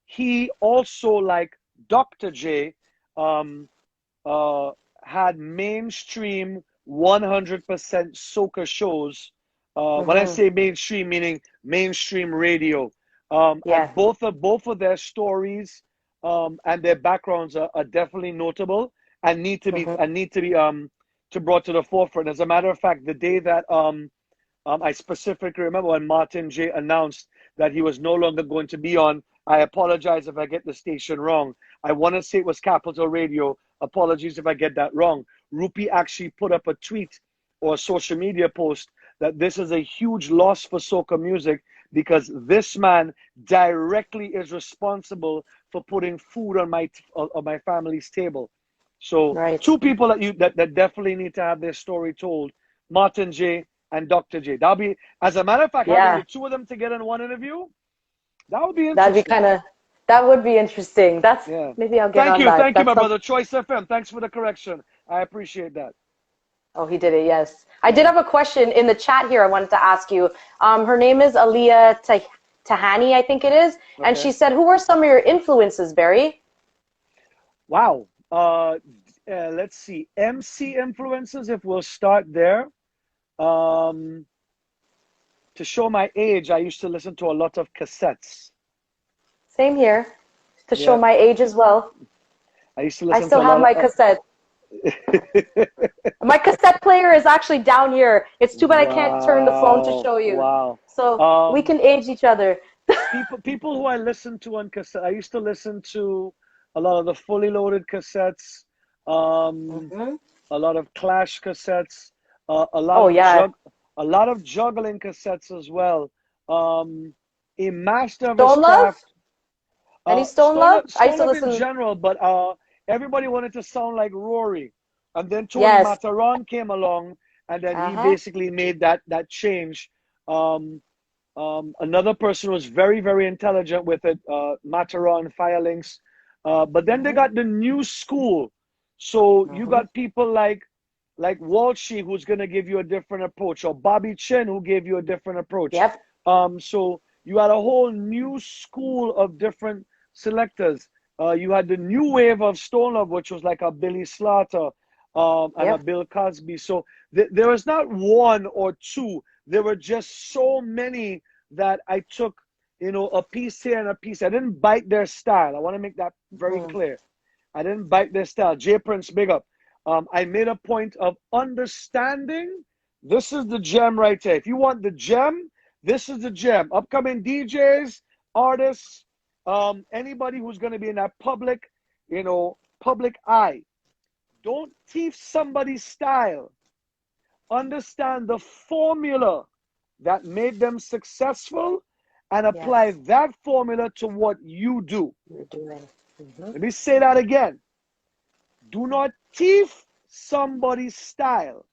He also, like Dr. J, um, uh, had mainstream 100% soca shows. When I Hmm. say mainstream, meaning mainstream radio. And Yes. both of their stories and their backgrounds are definitely notable and Hmm. need to be to brought to the forefront. As a matter of fact, the day that I specifically remember when Martin J announced that he was no longer going to be on. I apologize if I get the station wrong. I want to say it was Capital Radio. Apologies if I get that wrong. Rupi actually put up a tweet or a social media post that this is a huge loss for soca music because this man directly is responsible for putting food on my family's table. So Right. two people that definitely need to have their story told. Martin J and Dr. J. That'll be, as a matter of fact, having Yeah. the two of them together in one interview, that would be That'd be interesting. kind of, that would be interesting. That's, Yeah. maybe I'll get on that. Thank you, That's my some, brother. Choice FM. Thanks for the correction. I appreciate that. oh, he did it. Yes. I did Yeah. have a question in the chat here I wanted to ask you. Her name is Tahani, I think it is. And Okay. she said, who are some of your influences, Barry? Wow. Let's see. MC influences. If we'll start there. Um, to show my age, I used to listen to a lot of cassettes. Same here, to show Yeah. my age as well. I used to I listen to still a have lot my of. cassette. My cassette player is actually down here. It's too bad I can't turn the phone to Wow. show you. Wow. So we Um, can age each other. people who I listened to on cassette. I used to listen to a lot of the fully loaded cassettes, um, Hmm. a lot of Clash cassettes, Oh, yeah. a lot of juggling cassettes as well. Um, a master of his Stone Love? craft. Any Stone Love? I used Stone to Love in listen. general, but everybody wanted to sound like Rory, and then Tony Yes. Mataron came along, and then he Uh-huh. basically made that change. Um, Another person was very intelligent with it, Mataron, Firelinks. But then they Hmm. got the new school. So you Hmm. got people like Walshy who's gonna give you a different approach, or Bobby Chin who gave you a different approach. Yep. So you had a whole new school of different selectors. You had the new wave of Stone Love, which was like a Billy Slaughter, and a Bill Cosby. So there was not one or two. There were just so many that I took, you know, a piece here and a piece. I didn't bite their style. I want to make that very clear. I didn't bite their style. J Prince, big up. I made a point of understanding. This is the gem right here. If you want the gem, this is the gem. Upcoming DJs, artists, anybody who's going to be in that public, you know, public eye. Don't thief somebody's style. Understand the formula that made them successful and apply that formula to what you do. You're doing. Let me say that again. Do not thief somebody's style.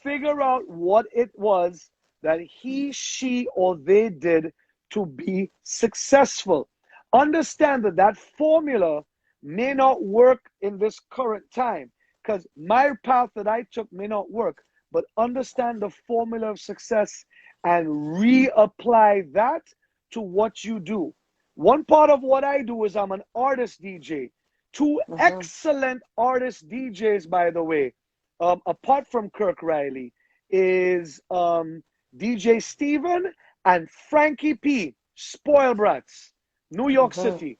Figure out what it was that he, she, or they did to be successful. Understand that that formula may not work in this current time because my path that I took may not work, but understand the formula of success and reapply that to what you do. One part of what I do is I'm an artist DJ. Two excellent artist DJs, by the way, apart from Kirk Riley, is DJ Steven and Frankie P, Spoil Brats, New York City.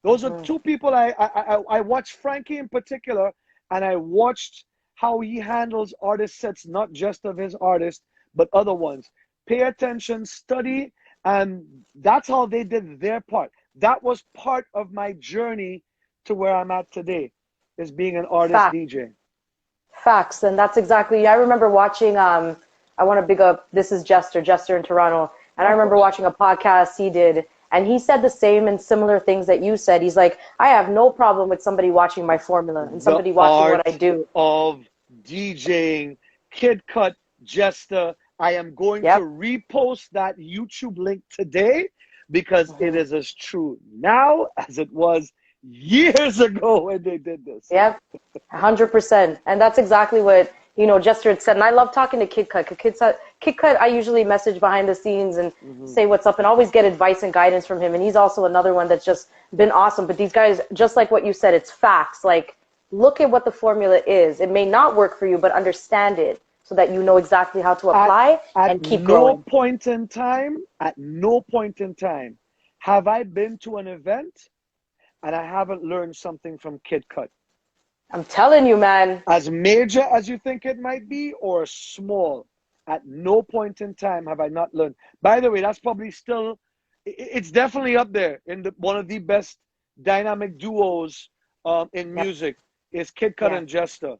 Those are two people I watched Frankie in particular, and I watched how he handles artist sets, not just of his artists, but other ones. Pay attention, study, and that's how they did their part. That was part of my journey to where I'm at today, is being an artist DJ. Facts, and that's exactly, I remember watching, I want to big up, this is Jester in Toronto, and I remember watching a podcast he did, and he said the same and similar things that you said. He's like, I have no problem with somebody watching my formula and somebody watching what I do. Of DJing, Kid Cut, Jester. I am going to repost that YouTube link today because it is as true now as it was years ago when they did this. Yep, 100%. And that's exactly what, you know, Jester had said. And I love talking to Kid Cut. Kid Cut, I usually message behind the scenes and say what's up and always get advice and guidance from him. And he's also another one that's just been awesome. But these guys, just like what you said, it's facts. Like, look at what the formula is. It may not work for you, but understand it so that you know exactly how to apply and keep going. At no point in time have I been to an event and I haven't learned something from Kid Cut. I'm telling you, man. As major as you think it might be or small, at no point in time have I not learned. By the way, that's probably still, it's definitely up there in one of the best dynamic duos in music is Kid Cut and Jester.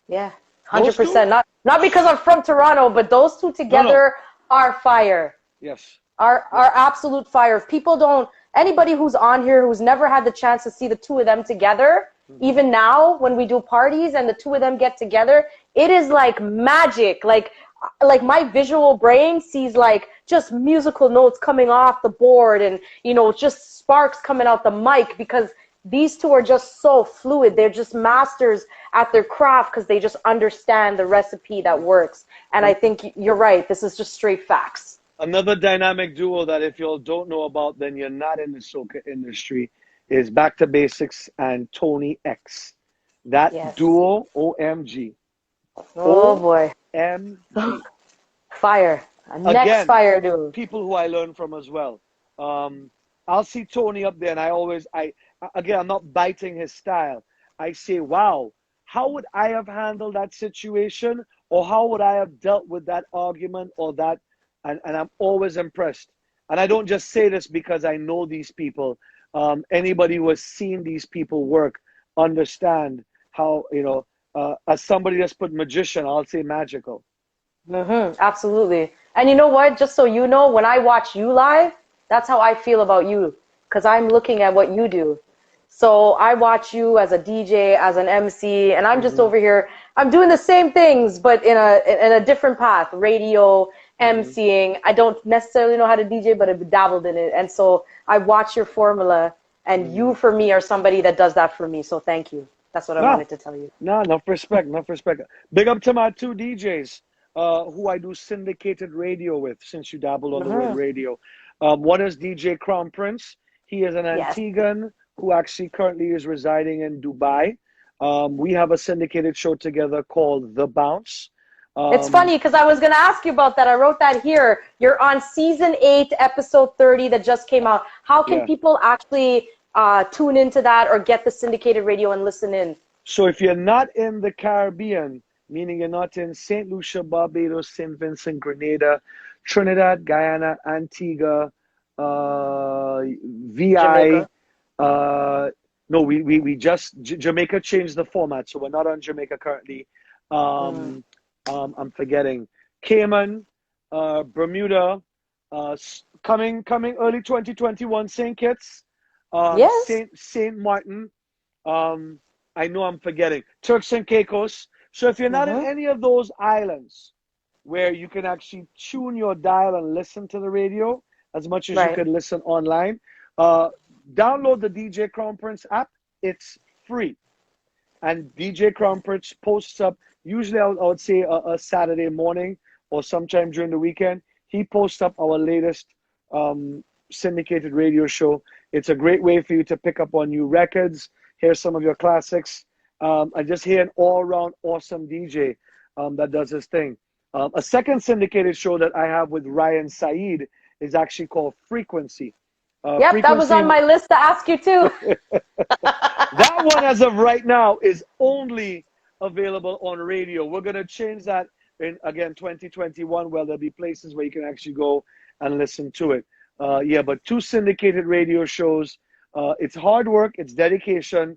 Yeah, 100%. Not because I'm from Toronto, but those two together are fire. Yes. Are absolute fire. If people don't, anybody who's on here who's never had the chance to see the two of them together, even now when we do parties and the two of them get together, it is like magic. Like my visual brain sees like just musical notes coming off the board and, you know, just sparks coming out the mic because these two are just so fluid. They're just masters at their craft because they just understand the recipe that works. And I think you're right. This is just straight facts. Another dynamic duo that if you all don't know about, then you're not in the soca industry, is Back to Basics and Tony X. That duo, OMG. Oh boy. OMG. Fire. Next fire duo. People who I learn from as well. I'll see Tony up there and again, I'm not biting his style. I say, wow, how would I have handled that situation? Or how would I have dealt with that argument or that? And I'm always impressed. And I don't just say this because I know these people. Anybody who has seen these people work understand how, you know, as somebody that's put magician, I'll say magical. Absolutely. And you know what? Just so you know, when I watch you live, that's how I feel about you. Because I'm looking at what you do. So I watch you as a DJ, as an MC, and I'm just over here. I'm doing the same things, but in a different path. Radio, MCing. I don't necessarily know how to DJ, but I've dabbled in it. And so I watch your formula, and you, for me, are somebody that does that for me. So thank you. That's what I wanted to tell you. No, enough respect. Big up to my two DJs who I do syndicated radio with, since you dabbled on the word radio. One is DJ Crown Prince. He is an Antiguan who actually currently is residing in Dubai. We have a syndicated show together called The Bounce. It's funny because I was going to ask you about that. I wrote that here. You're on season 8, episode 30 that just came out. How can people actually tune into that or get the syndicated radio and listen in? So if you're not in the Caribbean, meaning you're not in St. Lucia, Barbados, St. Vincent, Grenada, Trinidad, Guyana, Antigua, VI, no, we just, Jamaica changed the format, so we're not on Jamaica currently. I'm forgetting. Cayman, Bermuda, coming early 2021, St. Kitts, Saint Martin. I know I'm forgetting. Turks and Caicos. So if you're not in any of those islands where you can actually tune your dial and listen to the radio as much as you can listen online, download the DJ Crown Prince app. It's free. And DJ Crown Prince posts up, usually I would say a Saturday morning or sometime during the weekend. He posts up our latest syndicated radio show. It's a great way for you to pick up on new records, hear some of your classics, and just hear an all-around awesome DJ that does his thing. A second syndicated show that I have with Ryan Saeed is actually called Frequency. Frequency, that was on my list to ask you too. That one, as of right now, is only available on radio. We're going to change that in, again, 2021, where there'll be places where you can actually go and listen to it. But 2 syndicated radio shows. It's hard work. It's dedication.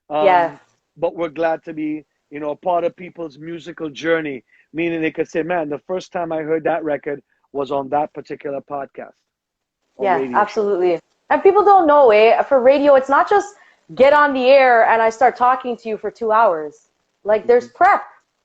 But we're glad to be, a part of people's musical journey, meaning they could say, man, the first time I heard that record was on that particular podcast. Yeah, absolutely. And people don't know, for radio, it's not just get on the air and I start talking to you for 2 hours. Like there's prep.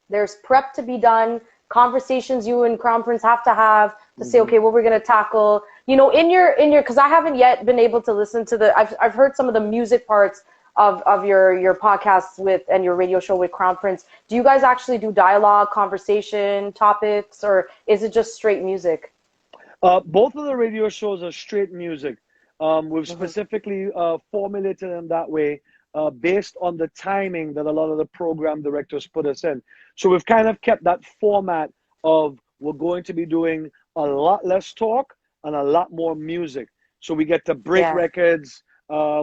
There's prep to be done, conversations you and Crown Prince have to say, okay, what we're going to tackle. In your, because I haven't yet been able to listen to I've heard some of the music parts of your podcasts and your radio show with Crown Prince. Do you guys actually do dialogue, conversation, topics, or is it just straight music? Both of the radio shows are straight music. We've specifically formulated them that way based on the timing that a lot of the program directors put us in. So we've kind of kept that format of we're going to be doing a lot less talk and a lot more music. So we get to break records,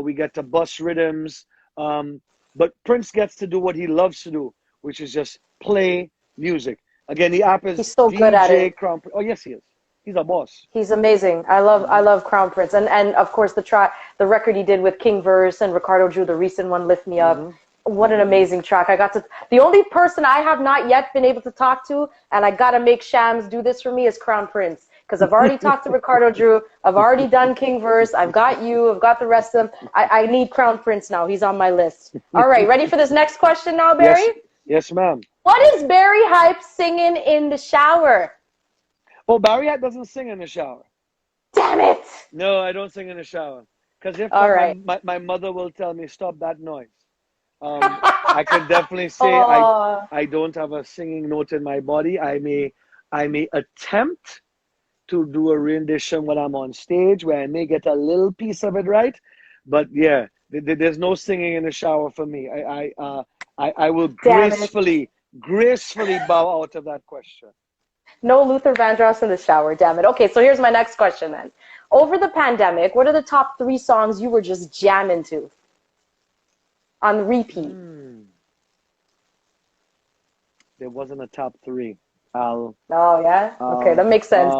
we get to bust rhythms, but Prince gets to do what he loves to do, which is just play music. Again, the app is He's so good at it. Crown Prince. Oh, yes, he is. He's a boss. He's amazing. I love Crown Prince, and of course the record he did with King Verse and Ricardo Drew, the recent one, Lift Me Up. What an amazing track! The only person I have not yet been able to talk to, and I gotta make Shams do this for me, is Crown Prince, because I've already talked to Ricardo Drew, I've already done King Verse, I've got you, I've got the rest of them. I need Crown Prince now. He's on my list. All right, ready for this next question now, Barrie? Yes, ma'am. What is Barrie Hype singing in the shower? Oh, Barrie Hype doesn't sing in the shower. Damn it! No, I don't sing in the shower. Because if my mother will tell me, stop that noise. I can definitely say I don't have a singing note in my body. I may attempt to do a rendition when I'm on stage where I may get a little piece of it right. But yeah, there's no singing in the shower for me. I will gracefully bow out of that question. No Luther Vandross in the shower, damn it. Okay, so here's my next question then. Over the pandemic, what are the top 3 songs you were just jamming to on repeat? There wasn't a top 3. Oh, yeah? Okay, that makes sense.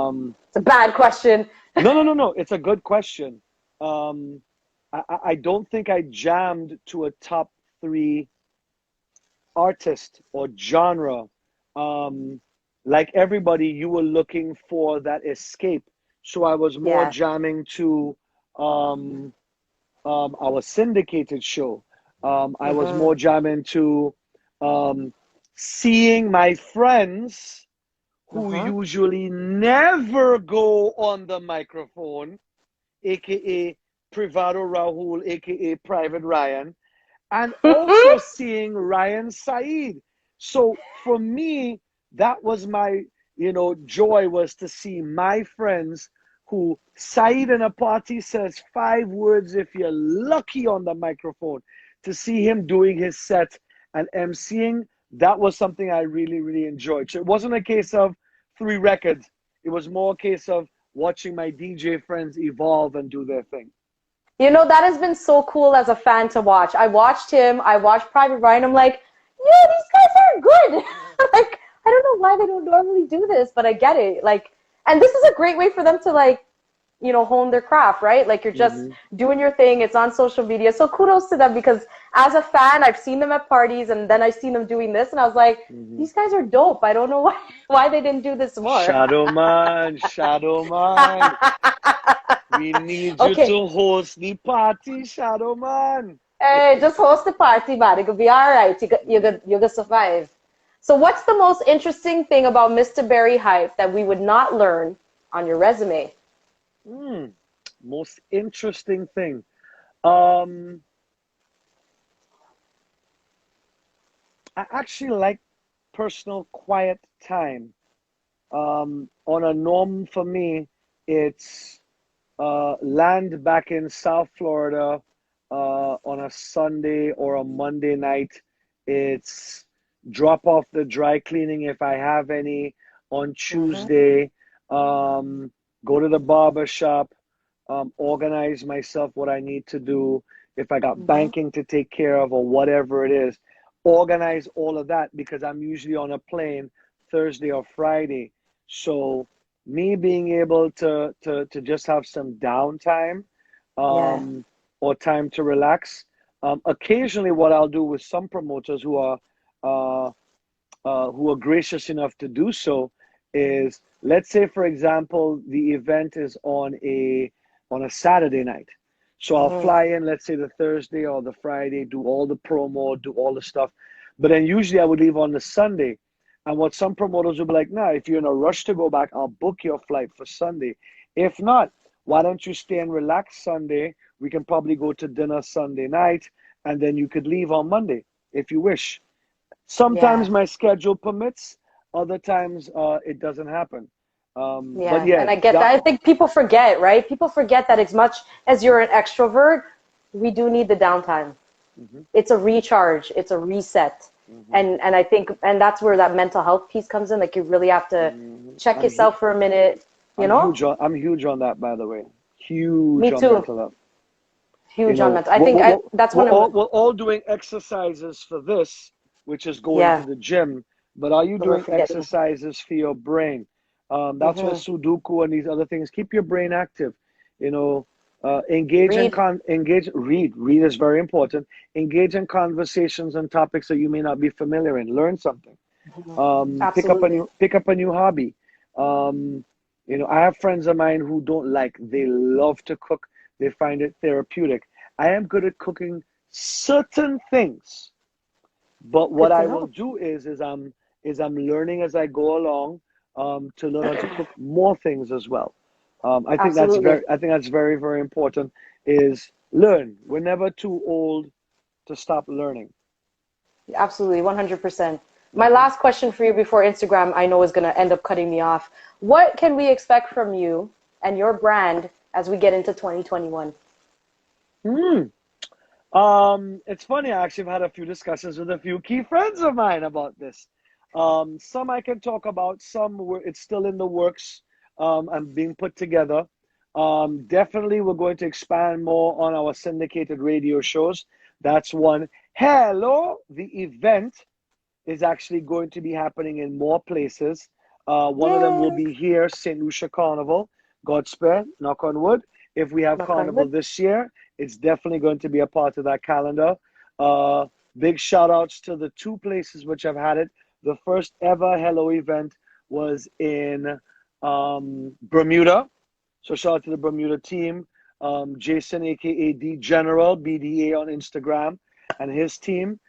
It's a bad question. No. It's a good question. I don't think I jammed to a top 3 artist or genre. Like everybody, you were looking for that escape. So I was more jamming to our syndicated show. I was more jamming to seeing my friends who usually never go on the microphone, aka Privado Rahul, aka Private Ryan, and also seeing Ryan Saeed. So for me, that was my, joy, was to see my friends who Saeed in a party says 5 words if you're lucky on the microphone, to see him doing his set and emceeing, that was something I really, really enjoyed. So it wasn't a case of 3 records. It was more a case of watching my DJ friends evolve and do their thing. You know, that has been so cool as a fan to watch. I watched him, I watched Private Ryan. I'm like, yeah, these guys are good. Like, I don't know why they don't normally do this, but I get it. Like, and this is a great way for them to, like, you know, hone their craft, right? Like, you're just doing your thing. It's on social media. So kudos to them, because as a fan, I've seen them at parties, and then I've seen them doing this, and I was like, these guys are dope. I don't know why they didn't do this more. Shadow Man, Shadow Man. We need you Okay. to host the party, Shadow Man. Hey, just host the party, man. It could be all right. You're gonna survive. So what's the most interesting thing about Mr. Barrie Hype that we would not learn on your resume? Most interesting thing. I actually like personal quiet time. On a norm for me, it's land back in South Florida on a Sunday or a Monday night. It's drop off the dry cleaning if I have any on Tuesday. Go to the barber shop, organize myself what I need to do. If I got banking to take care of or whatever it is, organize all of that, because I'm usually on a plane Thursday or Friday. So me being able to just have some downtime or time to relax. Occasionally what I'll do with some promoters who are gracious enough to do so is, let's say for example the event is on a Saturday night. So I'll fly in, let's say the Thursday or the Friday, do all the promo, do all the stuff. But then usually I would leave on the Sunday. And what some promoters will be like, nah, if you're in a rush to go back, I'll book your flight for Sunday. If not, why don't you stay and relax Sunday? We can probably go to dinner Sunday night, and then you could leave on Monday if you wish. Sometimes my schedule permits, other times it doesn't happen. But yeah, and I get that. I think people forget, right? People forget that as much as you're an extrovert, we do need the downtime. It's a recharge. It's a reset. And I think, and that's where that mental health piece comes in. Like, you really have to check yourself for a minute, you know? I'm huge on that, by the way. Huge Me on too. mental health. Huge on mental. I think that's one of we're all doing exercises for this, which is going to the gym. But are you doing exercises for your brain? That's where Sudoku and these other things keep your brain active. You know, engage read is very important. Engage in conversations and topics that you may not be familiar in. Learn something. Pick up a new hobby. You know, I have friends of mine who they love to cook. They find it therapeutic. I am good at cooking certain things, but what I will do is I'm learning as I go along to learn how to cook more things as well. I think that's very, very important. Is learn. We're never too old to stop learning. Absolutely, 100%. My last question for you before Instagram, I know, is going to end up cutting me off. What can we expect from you and your brand as we get into 2021? It's funny. I actually have had a few discussions with a few key friends of mine about this. Some I can talk about. It's still in the works and being put together. Definitely, we're going to expand more on our syndicated radio shows. That's one. Hello, the event is actually going to be happening in more places. One of them will be here, St. Lucia Carnival. Godspeed, knock on wood. If we have Carnival this year, it's definitely going to be a part of that calendar. Big shout outs to the 2 places which have had it. The first ever Hello event was in Bermuda. So shout out to the Bermuda team. Jason, aka D General, BDA on Instagram, and his team.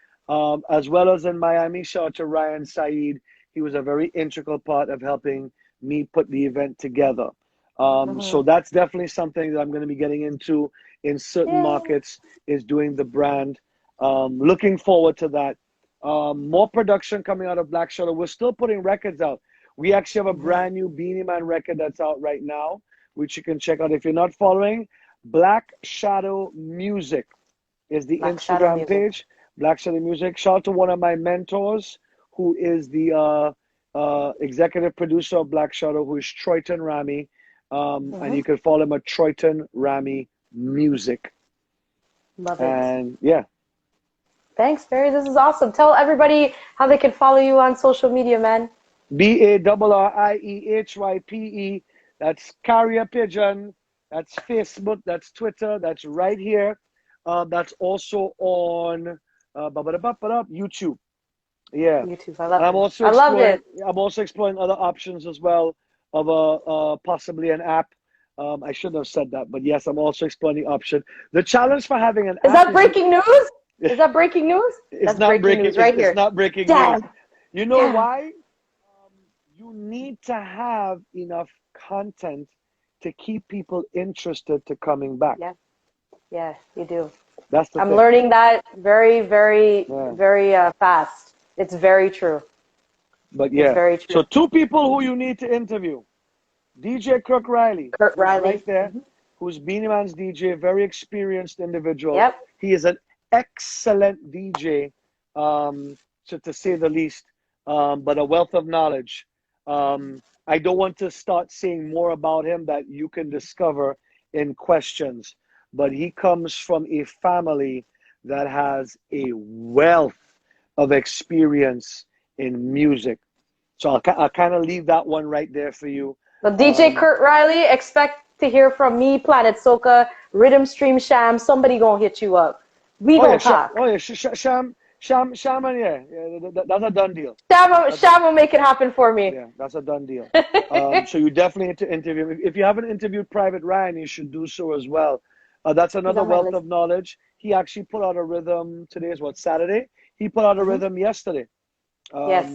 As well as in Miami, shout out to Ryan Saeed. He was a very integral part of helping me put the event together. So that's definitely something that I'm going to be getting into in certain markets, is doing the brand. Looking forward to that. More production coming out of Black Shadow. We're still putting records out. We actually have a brand new Beanie Man record that's out right now, which you can check out. If you're not following, Black Shadow Music is the Instagram page. Black Shadow Music. Shout out to one of my mentors, who is the executive producer of Black Shadow, who is Troyton Rami. And you can follow him at Troyton Rami Music. Love it. And yeah. Thanks, Barrie. This is awesome. Tell everybody how they can follow you on social media, man. BARRIEHYPE. That's Carrier Pigeon. That's Facebook. That's Twitter. That's right here. That's also on YouTube. Yeah. YouTube. I love And it. I loved it. I'm also exploring other options as well of possibly an app. I shouldn't have said that, but yes, I'm also exploring the option. The challenge for having an Is app that breaking news? Is that breaking news? It's not breaking news right here. It's not breaking news. You know why? You need to have enough content to keep people interested to coming back. Yeah, you do. That's the I'm thing. learning that very, very, very fast. It's very true. But yeah, it's very true. So 2 people who you need to interview. DJ Kurt Riley. Right there. Who's Beanie Man's DJ, very experienced individual. Yep. He is an excellent DJ, to say the least, but a wealth of knowledge. I don't want to start saying more about him that you can discover in questions, but he comes from a family that has a wealth of experience in music. So I'll kind of leave that one right there for you. But DJ Kurt Riley, expect to hear from me, Planet Soca, RiddimStream Sham. Somebody gonna hit you up. We gonna talk. Sham, yeah, that's a done deal. Sham will make it happen for me. Yeah, that's a done deal. So you definitely need to interview him. If you haven't interviewed Private Ryan, you should do so as well. That's another wealth of knowledge. He actually put out a rhythm. Today is what, Saturday? He put out a rhythm yesterday,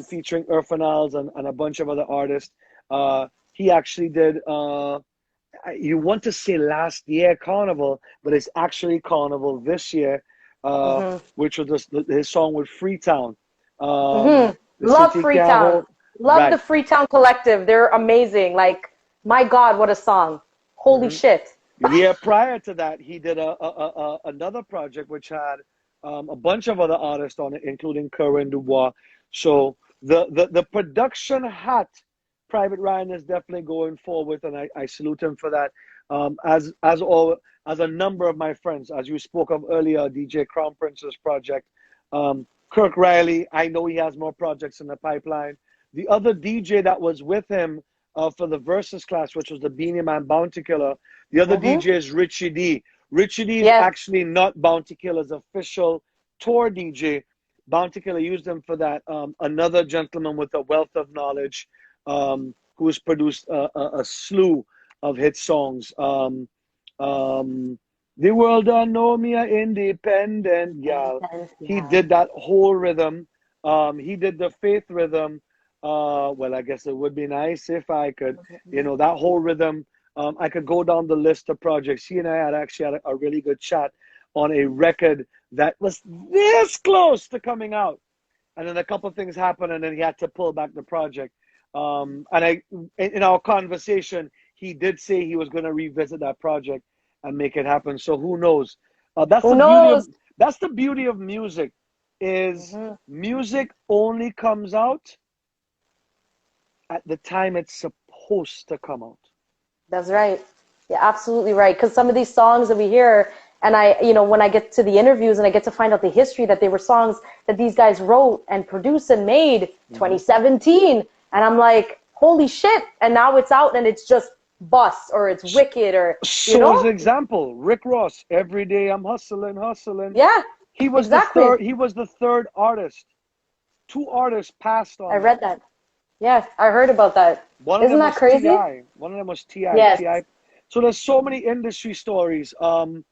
featuring Urfanals and a bunch of other artists. He actually did, you want to say last year Carnival, but it's actually Carnival this year, which was his song with Freetown. Love Freetown. Love the Freetown Collective. They're amazing. Like, my God, what a song. Holy shit. Yeah, prior to that, he did another project which had a bunch of other artists on it, including Kerwin Dubois. So the production hat Private Ryan is definitely going forward, and I salute him for that. As a number of my friends, as you spoke of earlier, DJ Crown Prince's project, Kirk Riley, I know he has more projects in the pipeline. The other DJ that was with him for the Versus class, which was the Beanie Man Bounty Killer, the other DJ is Richie D. Richie D is actually not Bounty Killer's official tour DJ. Bounty Killer used him for that. Another gentleman with a wealth of knowledge, who has produced a slew of hit songs. The world don't know me, an independent gal. He did that whole rhythm. He did the Faith rhythm. Well, I guess it would be nice if I could, that whole rhythm. I could go down the list of projects. He and I had actually had a really good chat on a record that was this close to coming out. And then a couple of things happened, and then he had to pull back the project. And in our conversation, he did say he was going to revisit that project and make it happen. So who knows? That's the beauty of music, is music only comes out at the time it's supposed to come out. That's right. Yeah, absolutely right. Because some of these songs that we hear, and when I get to the interviews and I get to find out the history, that they were songs that these guys wrote and produced and made 2017. And I'm like, holy shit. And now it's out and it's just bust, or it's wicked, or, So as an example, Rick Ross, Every Day I'm Hustling. Yeah, he was the third artist. 2 artists passed on. I read that. Yes, I heard about that. Isn't that crazy? One of them was T.I. Yes. T.I. So there's so many industry stories. Let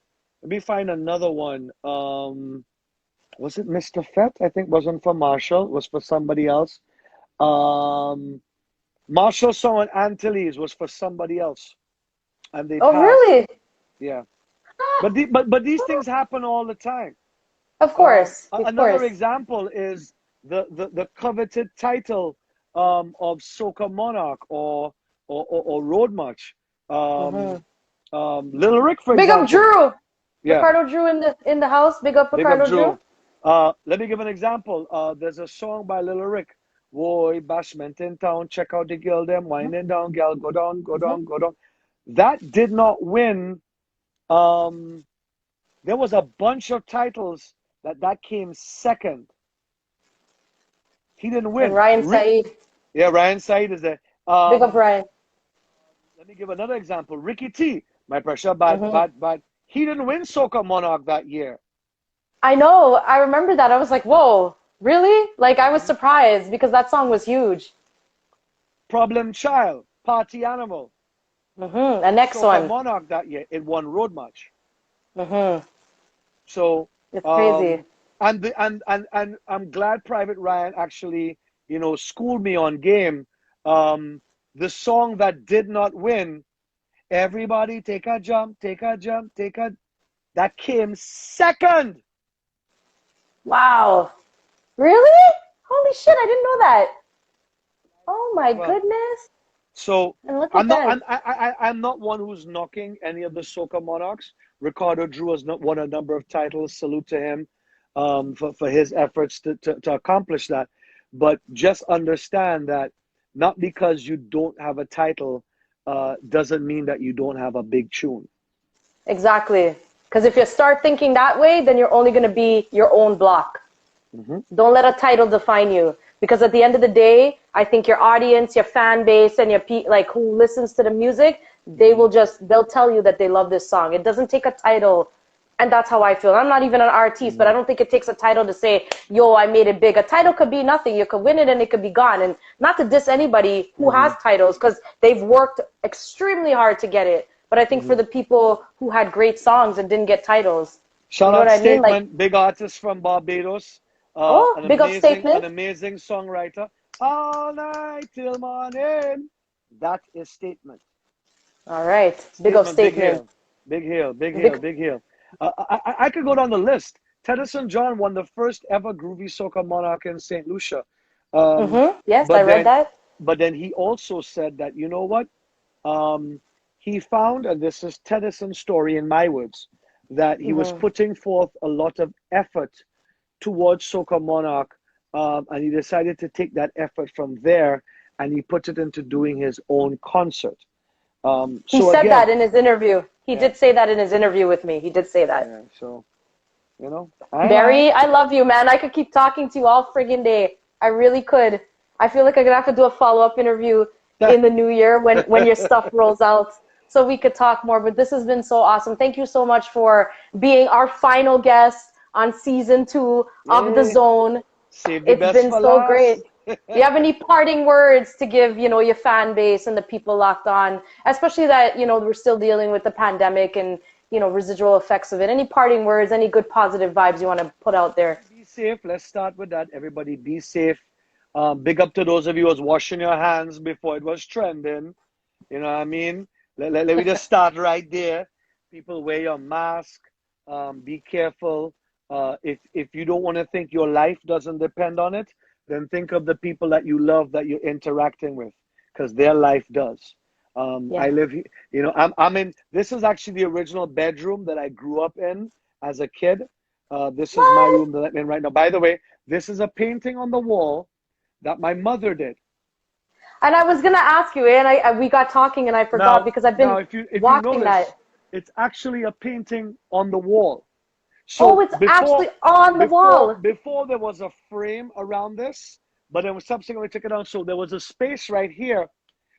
me find another one. Was it Mr. Fett? I think wasn't for Marshall. It was for somebody else. Marshall's song on Antilles was for somebody else. And they passed. Really? Yeah. But these things happen all the time. Of course. Another example is the coveted title of Soca Monarch or Road March. Little Rick, for example. Big up Drew. Yeah. Ricardo Drew in the house. Big up Ricardo Drew. Let me give an example. There's a song by Little Rick. Boy, bashment in town. Check out the girl, them winding down, girl. Go down, go Mm-hmm. down, go down. That did not win. Um, there was a bunch of titles that came second. He didn't And win. Ryan Said. Yeah, Ryan Said is there. Big up Ryan. Let me give another example. Ricky T, my pressure, bad, Mm-hmm. bad, bad. He didn't win Soca Monarch that year. I know. I remember that. I was like, whoa, really? Like, I was Mhm. surprised because that song was huge. Problem Child, Party Animal, Mm-hmm. The next Soca one. Monarch that year. It won Road March. Mm-hmm. So, It's crazy. um, and I'm glad Private Ryan actually, schooled me on game. Um, the song that did not win, Everybody Take a Jump, Take a Jump, that came second. Wow. Really? Holy shit, I didn't know that. Oh my Well, goodness. so And look at I'm not that. I'm not one who's knocking any of the Soca Monarchs. Ricardo Drew has not won a number of titles. Salute to him for his efforts to accomplish that. But just understand that not because you don't have a title doesn't mean that you don't have a big tune. Exactly. Because if you start thinking that way, then you're only going to be your own block. Hmm. Don't let a title define you. Because at the end of the day, I think your audience, your fan base, and like who listens to the music, Hmm. they'll tell you that they love this song. It doesn't take a title. And that's how I feel. I'm not even an artiste, but I Hmm. don't think it takes a title to say, yo, I made it big. A title could be nothing. You could win it and it could be gone. And not to diss anybody who Hmm. has titles because they've worked extremely hard to get it. But I think for Hmm. the people who had great songs and didn't get titles, you Shout know what out I mean? Like, Statement, big artist from Barbados, oh, big up an Statement. amazing songwriter. All night till morning. That is Statement. All right. Big up Statement, Big Statement. Hill, Big Hill, Big Hill, Big. Big Hill. I could go down the list. Tennyson John won the first ever Groovy Soca Monarch in St. Lucia. Um, Mm-hmm. Yes, I but read then, that. but then he also said that, you know what? Um, he found, and this is Tedison's story in my words, that he was Mm-hmm. putting forth a lot of effort towards Soca Monarch, and he decided to take that effort from there and he put it into doing his own concert. He So said again, that in his interview. He yeah, did say that in his interview with me. He did say that. yeah. So I. Barry, I love you, man. I could keep talking to you all friggin' day. I really could. I feel like I'm gonna have to do a follow-up interview in the new year when your stuff rolls out so we could talk more. But this has been so awesome. Thank you so much for being our final guest on season 2 of The Yay, Zone. save the It's best been for so great. last. Do you have any parting words to give, your fan base and the people locked on, especially that, we're still dealing with the pandemic and, residual effects of it? Any parting words, any good positive vibes you want to put out there? Be safe. Let's start with that. Everybody be safe. Big up to those of you who was washing your hands before it was trending. You know what I mean? Let me just start right there. People wear your mask. Be careful. If you don't want to think your life doesn't depend on it, then think of the people that you love that you're interacting with, because their life does. I Yeah. live, I'm in. This is actually the original bedroom that I grew up in as a kid. This is my What? room that I'm in right now. By the way, this is a painting on the wall that my mother did. And I was gonna ask you, and we got talking, and I forgot Now, because I've now, been if you watching notice, that. it's actually a painting on the wall. Oh, So it's actually on the wall. before there was a frame around this, but then we subsequently took it down. So there was a space right here.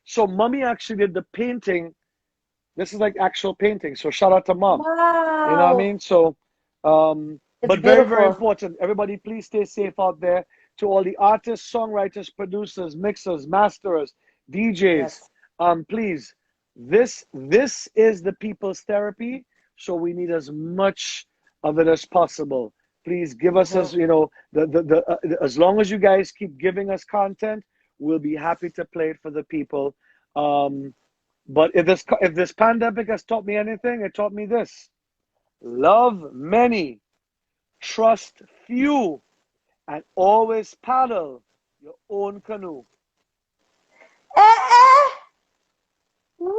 So mommy actually did the painting. This is like actual painting. So shout out to mom. You know what I Wow, mean? So, it's but very, very beautiful. important. Everybody, please stay safe out there. To all the artists, songwriters, producers, mixers, masters, DJs, Yes. please, this is the people's therapy. So we need as much of it as possible. Please give us Hmm. as as long as you guys keep giving us content, we'll be happy to play it for the people. Um, but if this pandemic has taught me anything, it taught me this: love many, trust few, and always paddle your own canoe. Eh, wee!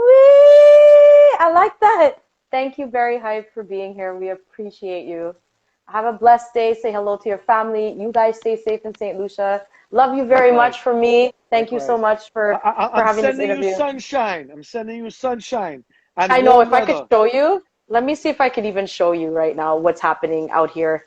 I like that. Thank you, Barrie Hype, for being here. We appreciate you. Have a blessed day. Say hello to your family. You guys stay safe in St. Lucia. Love you very much for me. Thank you so much for having this interview. I'm sending you sunshine. And I know, if I could show you, let me see if I could even show you right now what's happening out here.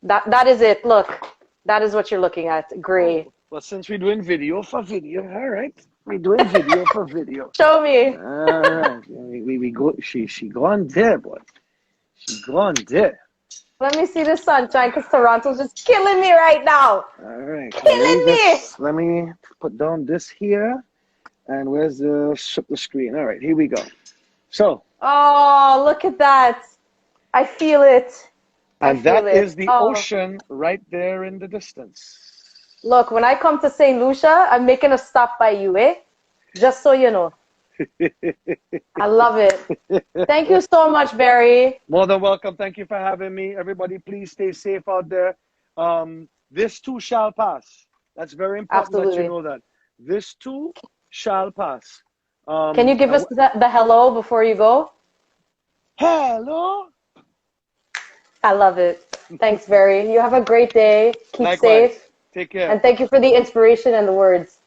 That is it. Look, that is what you're looking at. Gray. Well, since we're doing video for video, all right. We're doing video for video. Show me. All right. We go. She gone there, boy. She gone there. Let me see the sunshine, because Toronto's just killing me right now. All right. Killing me. Let me put down this here. And where's the screen? All right, here we go. So. Oh, look at that. I feel it. And that is the ocean right there in the distance. Look, when I come to St. Lucia, I'm making a stop by you, eh? Just so you know. I love it. Thank you so much, Barrie. More than welcome. Thank you for having me. Everybody, please stay safe out there. This too shall pass. That's very important that you know that. This too shall pass. Can you give us the hello before you go? Hello. I love it. Thanks, Barrie. You have a great day. Keep safe. Take care. And thank you for the inspiration and the words.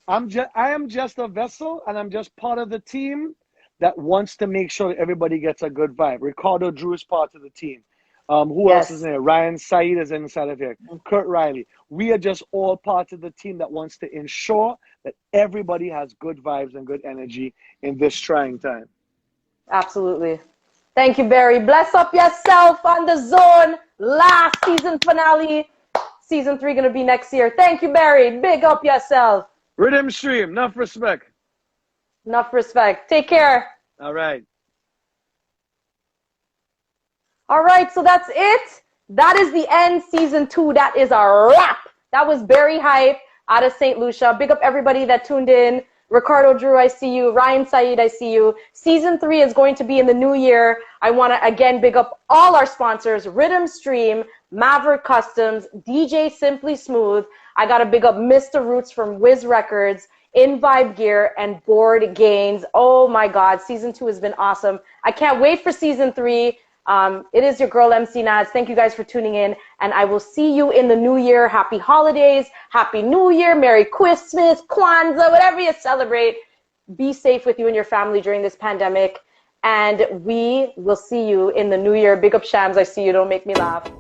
I am just a vessel, and I'm just part of the team that wants to make sure that everybody gets a good vibe. Ricardo Drew is part of the team. Who else is in there? Ryan Saeed is inside of here. Kurt Riley. We are just all part of the team that wants to ensure that everybody has good vibes and good energy in this trying time. Absolutely. Thank you, Barrie. Bless up yourself on the zone. Last season finale. Season 3 going to be next year. Thank you, Barrie. Big up yourself. RiddimStream. Enough respect. Enough respect. Take care. All right. All right, so that's it. That is the end. Season 2. That is a wrap. That was Barrie Hype out of St. Lucia. Big up everybody that tuned in. Ricardo Drew, I see you. Ryan Saeed, I see you. Season 3 is going to be in the new year. I want to, again, big up all our sponsors, RiddimStream, Mavert Customs, DJ Simply Smooth. I got to big up Mista Roots from Wiz Records, InVIBE Gear, and Board Gains. Oh, my God. Season 2 has been awesome. I can't wait for Season 3. It is your girl, MC Nads. Thank you guys for tuning in, and I will see you in the new year. Happy holidays, Happy New Year, Merry Christmas, Kwanzaa, whatever you celebrate. Be safe with you and your family during this pandemic, and we will see you in the new year. Big up Shams, I see you. Don't make me laugh.